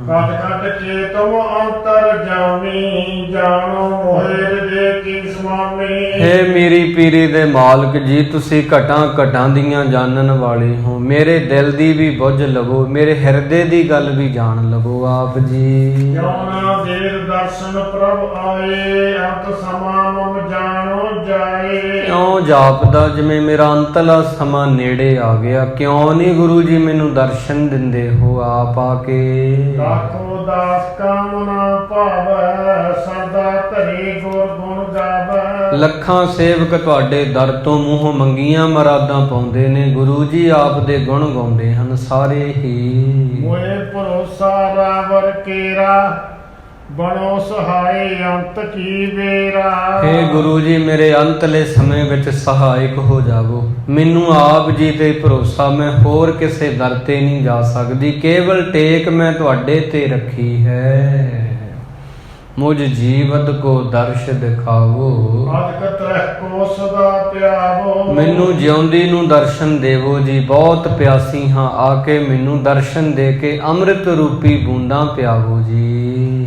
ਕਟ ਕਟ ਕੇ ਤੁਮ ਅੰਤਰ ਜਾਮੀ ਜਾਣੋ ਮੋਹਿ ਹਿਰਦੇ ਕੀ ਸੁਆਮੀ। ਹੇ ਮੇਰੀ ਪੀਰੀ ਦੇ ਮਾਲਕ ਜੀ, ਤੁਸੀਂ ਘਟਾਂ ਘਟਾਂ ਦੀਆਂ ਜਾਣਨ ਵਾਲੇ ਹੋ, ਮੇਰੇ ਦਿਲ ਦੀ ਵੀ ਬੁੱਝ ਲਵੋ, ਮੇਰੇ ਹਿਰਦੇ ਦੀ ਗੱਲ ਵੀ ਜਾਣ ਲਵੋ ਆਪ ਜੀ। ਕਿਉ ਨਾ ਦੇਰ ਦਰਸ਼ਨ ਪ੍ਰਭ ਆਏ ਅੰਤ ਸਮਾਂ ਮਮ ਜਾਣੋ ਜਾਏ। ਕਿਉਂ ਜਾਪਦਾ ਜਿਵੇਂ ਮੇਰਾ ਅੰਤਲਾ ਸਮਾਂ ਨੇੜੇ ਆ ਗਿਆ, ਕਿਉਂ ਨਹੀਂ ਗੁਰੂ ਜੀ ਮੈਨੂੰ ਦਰਸ਼ਨ ਦਿੰਦੇ ਹੋ ਆਪ ਆ ਕੇ। ਲਾਖੋ ਦਾਸ ਕਾਮਨਾ ਭਾਵੈ ਸਦਾ ਧਰੇ ਗੁਰ ਗੁਣ ਗਾਵੈ। ਲੱਖਾਂ ਸੇਵਕ ਤੁਹਾਡੇ ਦਰ ਤੋਂ ਮੂੰਹੋਂ ਮੰਗੀਆਂ ਮਰਾਦਾਂ ਪਾਉਂਦੇ ਨੇ, ਗੁਰੂ ਜੀ ਆਪ ਦੇ ਗੁਣ ਗਾਉਂਦੇ ਹਨ ਸਾਰੇ ਹੀ। ਮੋਏ ਭਰੋਸਾ ਰਾਵਰ ਕੇਰਾ ਬਣੋ ਸਹਾਈ ਅੰਤ ਕੀ ਬੇਰਾ। ਹੇ ਗੁਰੂ ਜੀ ਮੇਰੇ ਅੰਤਲੇ ਸਮੇਂ ਵਿੱਚ ਸਹਾਇਕ ਹੋ ਜਾਵੋ, ਮੈਨੂੰ ਆਪ ਜੀ ਤੇ ਭਰੋਸਾ, ਮੈਂ ਹੋਰ ਕਿਸੇ ਦਰ ਤੇ ਨਹੀਂ ਜਾ ਸਕਦੀ, ਕੇਵਲ ਟੇਕ ਮੈਂ ਤੁਹਾਡੇ ਤੇ ਰੱਖੀ ਹੈ। ਮੁਝ ਜੀਵਤ ਕੋ ਦਰਸ਼ ਦਿਖਾਵੋ, ਅਦਕ ਤਰਹ ਕੋ ਸਦਾ ਪਿਆਵੋ। ਮੈਨੂੰ ਜਿਉਂਦੀ ਨੂੰ ਦਰਸ਼ਨ ਦੇਵੋ ਜੀ, ਬਹੁਤ ਪਿਆਸੀ ਹਾਂ, ਆ ਕੇ ਮੈਨੂੰ ਦਰਸ਼ਨ ਦੇ ਕੇ ਅੰਮ੍ਰਿਤ ਰੂਪੀ ਬੂੰਦਾਂ ਪਿਆਵੋ ਜੀ।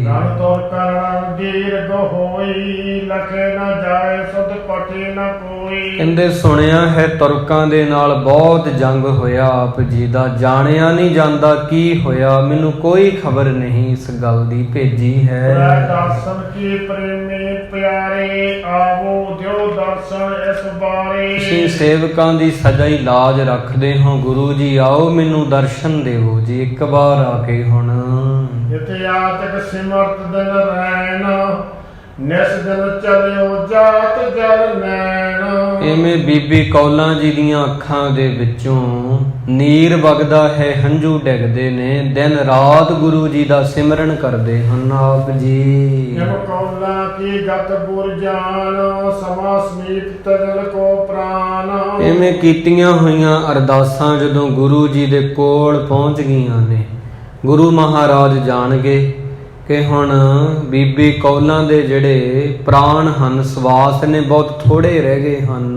ਰਣ ਤੋਰ ਕਰਨ ਦੀਰਘ ਹੋਈ ਲਖੇ ਨਾ ਜਾਏ ਸੁਧ ਪਟੇ ਨਾ ਕੋਈ। ਕਹਿੰਦੇ ਸੁਣਿਆ ਹੈ ਤੁਰਕਾਂ ਦੇ ਨਾਲ ਬਹੁਤ ਜੰਗ ਹੋਇਆ ਆਪ ਜੀ ਦਾ, ਜਾਣਿਆ ਨਹੀਂ ਜਾਂਦਾ ਕੀ ਹੋਇਆ, ਮੈਨੂੰ ਕੋਈ ਖਬਰ ਨਹੀਂ ਇਸ ਗੱਲ ਦੀ ਭੇਜੀ ਹੈ। ਦਰਸ਼ਨ ਕੀ ਪ੍ਰੇਮੀ ਪਿਆਰੇ ਆਵੋ ਦਿਓ ਦਰਸ਼ਨ ਇਸ ਬਾਰੇ। ਤੁਸੀਂ ਸੇਵਕਾਂ ਦੀ ਸਦਾ ਹੀ ਲਾਜ ਰੱਖਦੇ ਹੋ, ਗੁਰੂ ਜੀ ਆਓ ਮੈਨੂੰ ਦਰਸ਼ਨ ਦੇਵੋ ਜੀ ਇੱਕ ਵਾਰ ਆ ਕੇ ਹੁਣ। ਇਥੇ ਆਤਕ ਸਿਮਰਤ ਦਿਨ ਰੈਣ ਨਿਸ ਦਿਨ ਚਲਿਓ ਜਾਤ ਜਲ ਨੈਣ। ਐਵੇਂ ਬੀਬੀ ਕੌਲਾਂ ਜੀ ਦੀਆਂ ਅੱਖਾਂ ਦੇ ਵਿੱਚੋਂ ਨੀਰ ਵਗਦਾ ਹੈ, ਹੰਝੂ ਡਿੱਗਦੇ ਨੇ, ਦਿਨ ਰਾਤ ਗੁਰੂ ਜੀ ਦਾ ਸਿਮਰਨ ਕਰਦੇ ਹਨ ਆਪ ਜੀ। ਜਿਵ ਕੌਲਾਂ ਕੀ ਗਤ ਗੁਰ ਜਾਨ ਸਮਾ ਸਮੀਪ ਤਜਲ ਕੋ ਪ੍ਰਾਨ। ਐਵੇਂ ਕੀਤੀਆਂ ਹੋਈਆਂ ਅਰਦਾਸਾਂ ਜਦੋਂ ਗੁਰੂ ਜੀ ਦੇ ਕੋਲ ਪਹੁੰਚ ਗਈਆਂ ਨੇ, ਗੁਰੂ ਮਹਾਰਾਜ ਜਾਣ ਗਏ ਕਿ ਹੁਣ ਬੀਬੀ ਕੌਲਾਂ ਦੇ ਜਿਹੜੇ ਪ੍ਰਾਣ ਹਨ, ਸਵਾਸ ਨੇ, ਬਹੁਤ ਥੋੜੇ ਰਹਿ ਗਏ ਹਨ।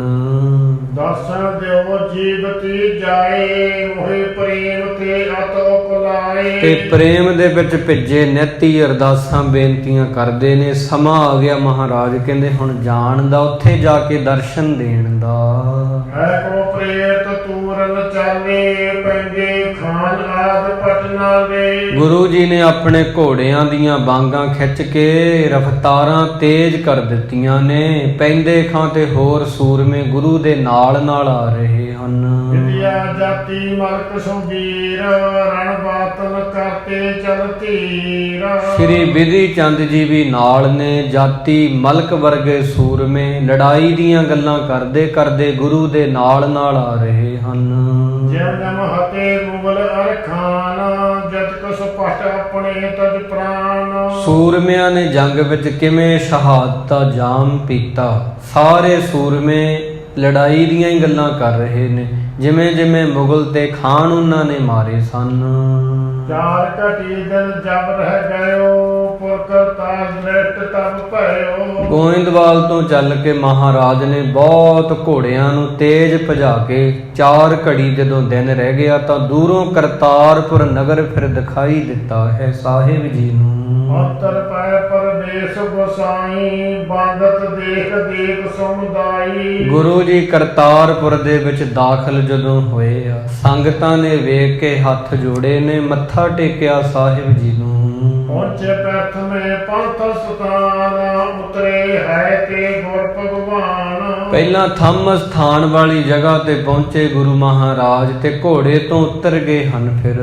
ਦਰਸ਼ਨ ਦਿਓ ਜੀਵਤੀ ਜਾਏ ਮੋਹਿ ਪ੍ਰੇਮ ਤੇ ਅਤ ਉਪਲਾਏ। ਤੇ ਪ੍ਰੇਮ ਦੇ ਵਿੱਚ ਭਿੱਜੇ ਨਿੱਤੀ ਅਰਦਾਸਾਂ ਬੇਨਤੀਆਂ ਕਰਦੇ ਨੇ। ਸਮਾਂ ਆ ਗਿਆ ਮਹਾਰਾਜ ਕਹਿੰਦੇ ਹੁਣ ਜਾਣ ਦਾ, ਉੱਥੇ ਜਾ ਕੇ ਦਰਸ਼ਨ ਦੇਣ ਦਾ। ਹੈ ਕੋ ਪ੍ਰੇਤ ਤੂਰਨ ਚਾਲੇ ਪੈਂਦੇ ਖਾਨ ਆਦ ਪਟਨਾ ਵੇ। ਗੁਰੂ ਜੀ ਨੇ ਆਪਣੇ ਘੋੜਿਆਂ ਦੀਆਂ ਬਾਂਗਾਂ ਖਿੱਚ ਕੇ ਰਫ਼ਤਾਰਾਂ ਤੇਜ਼ ਕਰ ਦਿੱਤੀਆਂ ਨੇ, ਪੈਂਦੇ ਖਾਂ ਤੇ ਹੋਰ ਸੂਰਮੇ ਗੁਰੂ ਦੇ ਨਾਲ ਨਾਲ ਆ ਰਹੇ ਹਨ। ਵਿਦਿਆ ਜਾਤੀ ਮਲਕ ਸੁਬੀਰ ਰਣ ਬਾਤਨ ਕਰਤੇ ਚਲ ਧੀਰ। ਸ਼੍ਰੀ ਬਿਧੀ ਚੰਦ ਜੀ ਵੀ ਨਾਲ ਨੇ, ਜਾਤੀ ਮਲਕ ਵਰਗੇ ਸੂਰਮੇ ਲੜਾਈ ਦੀਆਂ ਗੱਲਾਂ ਕਰਦੇ ਕਰਦੇ ਗੁਰੂ ਦੇ ਨਾਲ ਨਾਲ ਆ ਰਹੇ ਹਨ। ਜਿਵ ਜਮ ਹਤੇ ਮੁਗਲ ਅਰਖਾਨ ਜਤ ਕਸ ਪਟ ਆਪਣੇ ਤਜ ਪ੍ਰਾਨ। ਸੂਰਮਿਆਂ ਨੇ ਜੰਗ ਵਿੱਚ ਕਿਵੇਂ ਸ਼ਹਾਦਤ ਦਾ ਜਾਮ ਪੀਤਾ, ਸਾਰੇ ਸੂਰਮੇ ਲੜਾਈ ਦੀਆਂ ਹੀ ਗੱਲਾਂ ਕਰ ਰਹੇ ਨੇ, ਜਿਵੇਂ ਜਿਵੇਂ ਮੁਗਲ ਤੇ ਖਾਨ ਉਹਨਾਂ ਨੇ ਮਾਰੇ ਸਨ। ਚਾਰ ਘਟੀ ਦਿਨ ਜਬ ਰਹਿ ਗਇਓ ਪੁਰਖ ਤਾਜ ਦ੍ਰਿਸ਼ਟ ਤਬ ਭਇਓ। ਗੋਇੰਦਵਾਲ ਤੋਂ ਚੱਲ ਕੇ ਮਹਾਰਾਜ ਨੇ ਬਹੁਤ ਘੋੜਿਆਂ ਨੂੰ ਤੇਜ਼ ਭਜਾ ਕੇ 4 ਘੜੀ ਜਦੋਂ ਦਿਨ ਰਹਿ ਗਿਆ ਤਾਂ ਦੂਰੋਂ ਕਰਤਾਰਪੁਰ ਨਗਰ ਫਿਰ ਦਿਖਾਈ ਦਿੱਤਾ ਹੈ ਸਾਹਿਬ ਜੀ ਨੂੰ। ਅੰਤਰ ਪੈ ਪਰਦੇਸ ਗੋਸਾਈ ਬੰਦਤ ਦੇਖ ਦੇਖ ਸਮੁਦਾਈ। ਗੁਰੂ ਜੀ ਕਰਤਾਰਪੁਰ ਦੇ ਵਿੱਚ ਦਾਖਲ ਜਦੋਂ ਹੋਏ ਆ, ਸੰਗਤਾਂ ਨੇ ਵੇਖ ਕੇ ਹੱਥ ਜੋੜੇ ਨੇ, ਮੱਥਾ ਟੇਕਿਆ ਸਾਹਿਬ ਜੀ ਨੂੰ। ਪਹੁੰਚੇ ਪ੍ਰਥਮੇ ਪੰਥ ਸਤਾਨ ਉਤਰੇ ਹੈ ਤੇ ਗੁਰ ਭਗਵਾਨ। ਪਹਿਲਾਂ ਥੰਮ ਸਥਾਨ ਵਾਲੀ ਜਗ੍ਹਾ ਤੇ ਪਹੁੰਚੇ ਗੁਰੂ ਮਹਾਰਾਜ ਤੇ ਘੋੜੇ ਤੋਂ ਉਤਰ ਗਏ ਹਨ। ਫਿਰ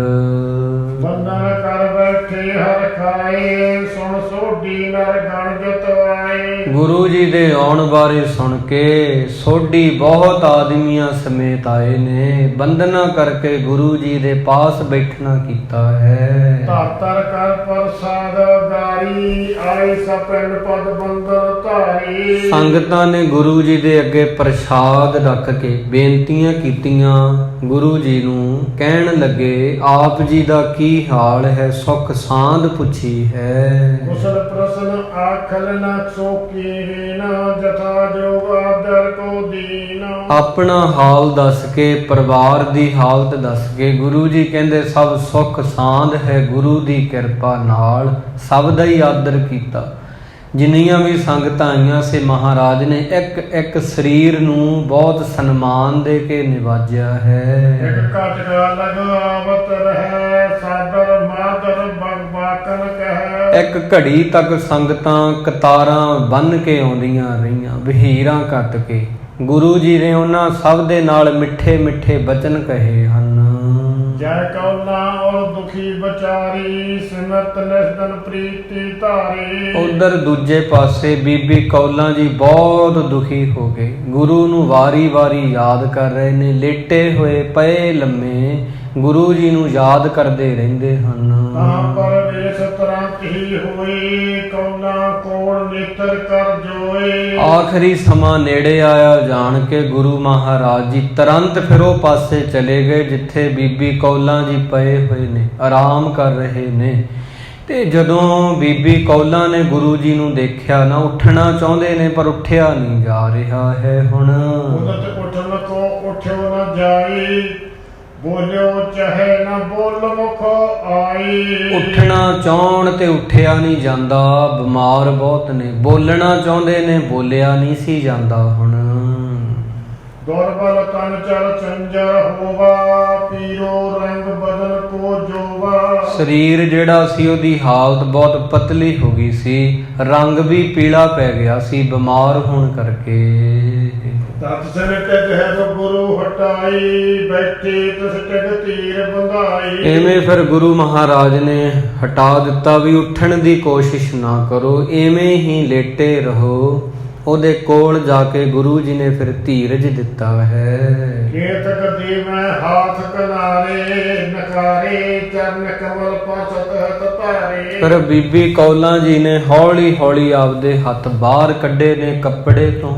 ਬੰਦਨ ਕਰ ਬੈਠ ਬੈਠੇ ਹਰ ਖਾਏ, ਸੁਣ ਸੋਢੀ ਨਰ ਗਣ ਜਤ ਆਏ। ਗੁਰੂ ਜੀ ਦੇ ਆਉਣ ਬਾਰੇ ਸੁਣ ਕੇ ਸੋਢੀ ਬਹੁਤ ਆਦਮੀਆਂ ਸਮੇਤ ਆਏ ਨੇ, ਬੰਦਨਾ ਕਰਕੇ ਗੁਰੂ ਜੀ ਦੇ ਪਾਸ ਬੈਠਣਾ ਕੀਤਾ ਹੈ। ਧਰ ਧਰ ਕਰ ਪ੍ਰਸਾਦ ਗਾਰੀ, ਆਏ ਸਭ ਪਿੰਡ ਪਦ ਬੰਦਰ ਧਾਰੀ। ਸੰਗਤਾਂ ਨੇ ਗੁਰੂ ਜੀ ਦੇ ਅੱਗੇ ਪ੍ਰਸ਼ਾਦ ਰੱਖ ਕੇ ਬੇਨਤੀਆਂ ਕੀਤੀਆਂ। ਗੁਰੂ ਜੀ ਨੂੰ ਕਹਿਣ ਲੱਗੇ, ਆਪ ਜੀ ਦਾ ਕੀ ਹਾਲ ਹੈ? ਸੁਖ ਸਾਂਦ ਪੁੱਛੀ ਹੈ। ਕੁਸਲ ਪ੍ਰਸ਼ਨ ਆਖਲ ਨ ਸੋ ਕੀਨ, ਜਥਾ ਜੋਗ ਆਦਰ ਕੋ ਦੀਨ। ਆਪਣਾ ਹਾਲ ਦੱਸ ਕੇ, ਪਰਿਵਾਰ ਦੀ ਹਾਲਤ ਦੱਸ ਕੇ ਗੁਰੂ ਜੀ ਕਹਿੰਦੇ ਸਭ ਸੁਖ ਸਾਂਦ ਹੈ। ਗੁਰੂ ਦੀ ਕਿਰਪਾ ਨਾਲ ਸਭ ਦਾ ਹੀ ਆਦਰ ਕੀਤਾ। ਜਿੰਨੀਆਂ ਵੀ ਸੰਗਤਾਂ ਆਈਆਂ ਸੀ, ਮਹਾਰਾਜ ਨੇ ਇੱਕ ਇੱਕ ਸਰੀਰ ਨੂੰ ਬਹੁਤ ਸਨਮਾਨ ਦੇ ਕੇ ਨਿਵਾਜਿਆ ਹੈ। ਇੱਕ ਘਟ ਲਗ ਆਵਤ ਰਹਿ, ਸਾਦਰ ਮਾਦਰ ਬਾਕਨ ਕਹਿ। ਇੱਕ ਘੜੀ ਤੱਕ ਸੰਗਤਾਂ ਕਤਾਰਾਂ ਬੰਨ੍ਹ ਕੇ ਆਉਂਦੀਆਂ ਰਹੀਆਂ, ਵਹੀਰਾਂ ਕੱਟ ਕੇ। ਗੁਰੂ ਜੀ ਨੇ ਉਹਨਾਂ ਸਭ ਦੇ ਨਾਲ ਮਿੱਠੇ ਮਿੱਠੇ ਬਚਨ ਕਹੇ ਹਨ। ਜੈ ਕੌਲਾ ਔਰ ਦੁਖੀ ਬਚਾਰੀ, ਸਿਮਰਤ ਨਿਸਦਨ ਪ੍ਰੀਤੀ ਧਾਰੀ। ਉਧਰ ਦੂਜੇ ਪਾਸੇ ਬੀਬੀ ਕੌਲਾਂ ਜੀ ਬਹੁਤ ਦੁਖੀ ਹੋ ਗਏ। ਗੁਰੂ ਨੂੰ ਵਾਰੀ ਵਾਰੀ ਯਾਦ ਕਰ ਰਹੇ ਨੇ, ਲੇਟੇ ਹੋਏ ਪਏ ਲੰਮੇ ਗੁਰੂ ਜੀ ਨੂੰ ਯਾਦ ਕਰਦੇ ਰਹਿੰਦੇ ਹਨ। ਤਾਂ ਪਰਵੇਸ਼ ਤੁਰੰਤ ਹੀ ਹੋਈ, ਕੌਲਾ ਕੋਲ ਨੇਤਰ ਕਰ ਜੋਏ। ਆਖਰੀ ਸਮਾਂ ਨੇੜੇ ਆਇਆ ਜਾਣ ਕੇ ਗੁਰੂ ਮਹਾਰਾਜ ਜੀ ਤੁਰੰਤ ਫਿਰ ਉਹ ਪਾਸੇ ਚਲੇ ਗਏ ਜਿੱਥੇ ਬੀਬੀ ਕੌਲਾਂ ਜੀ ਪਏ ਹੋਏ ਨੇ, ਆਰਾਮ ਕਰ ਰਹੇ ਨੇ। ਤੇ ਜਦੋਂ ਬੀਬੀ ਕੌਲਾਂ ਨੇ ਗੁਰੂ ਜੀ ਨੂੰ ਦੇਖਿਆ ਨਾ, ਉੱਠਣਾ ਚਾਹੁੰਦੇ ਨੇ ਪਰ ਉੱਠਿਆ ਨਹੀਂ ਜਾ ਰਿਹਾ ਹੈ। ਹੁਣ ਉਦਤ ਉਠਨ ਕੋ ਉਠਿਓ ਨ ਜਾਈ, ਬੋਲਿਓ ਚਾਹੇ ਨਾ ਬੋਲ ਮੁਖ ਆਈ। ਉੱਠਣਾ ਚਾਹਣ ਤੇ ਉੱਠਿਆ ਨਹੀਂ ਜਾਂਦਾ, ਬਿਮਾਰ ਬਹੁਤ ਨੇ। ਬੋਲਣਾ ਚਾਹੁੰਦੇ ਨੇ, ਬੋਲਿਆ ਨਹੀਂ ਸੀ ਜਾਂਦਾ। ਹੁਣ ਦੁਰਬਲ ਤਨ ਚਲ ਚੰਜਰ ਹੋਵਾ, ਪੀਰੋ ਰੰਗ ਬਦਨ ਕੋ ਜੋਵਾ। ਸਰੀਰ ਜਿਹੜਾ ਸੀ ਉਹਦੀ ਹਾਲਤ ਬਹੁਤ ਪਤਲੀ ਹੋ ਗਈ ਸੀ, ਰੰਗ ਵੀ ਪੀਲਾ ਪੈ ਗਿਆ ਸੀ ਬਿਮਾਰ ਹੋਣ ਕਰਕੇ। ਤਤ ਸਨ ਟਿਕ ਹੈ ਗੁਰੂ ਹਟਾਈ, ਬੈਠੇ ਤਿਸ ਟਿਕ ਧੀਰ ਬੰਧਾਈ। ਐਵੇਂ ਫਿਰ ਗੁਰੂ ਮਹਾਰਾਜ ਨੇ ਹਟਾ ਦਿੱਤਾ ਵੀ ਉੱਠਣ ਦੀ ਕੋਸ਼ਿਸ਼ ਨਾ ਕਰੋ, ਐਵੇਂ ਹੀ ਲੇਟੇ ਰਹੋ। ਉਹਦੇ ਕੋਲ ਜਾ ਕੇ ਗੁਰੂ ਜੀ ਨੇ ਫਿਰ ਧੀਰਜ ਦਿੱਤਾ ਹੈ। ਕੇਤਕ ਦੀ ਮੈਂ ਹਾਥ ਕਿਨਾਰੇ, ਨਕਾਰੇ ਚਰਨ ਕਮਲ ਪਸਤ ਧਾਰੇ। ਫਿਰ ਬੀਬੀ ਕੌਲਾਂ ਜੀ ਨੇ ਹੌਲੀ ਹੌਲੀ ਆਪਦੇ ਹੱਥ ਬਾਹਰ ਕੱਢੇ ਨੇ ਕੱਪੜੇ ਤੋਂ,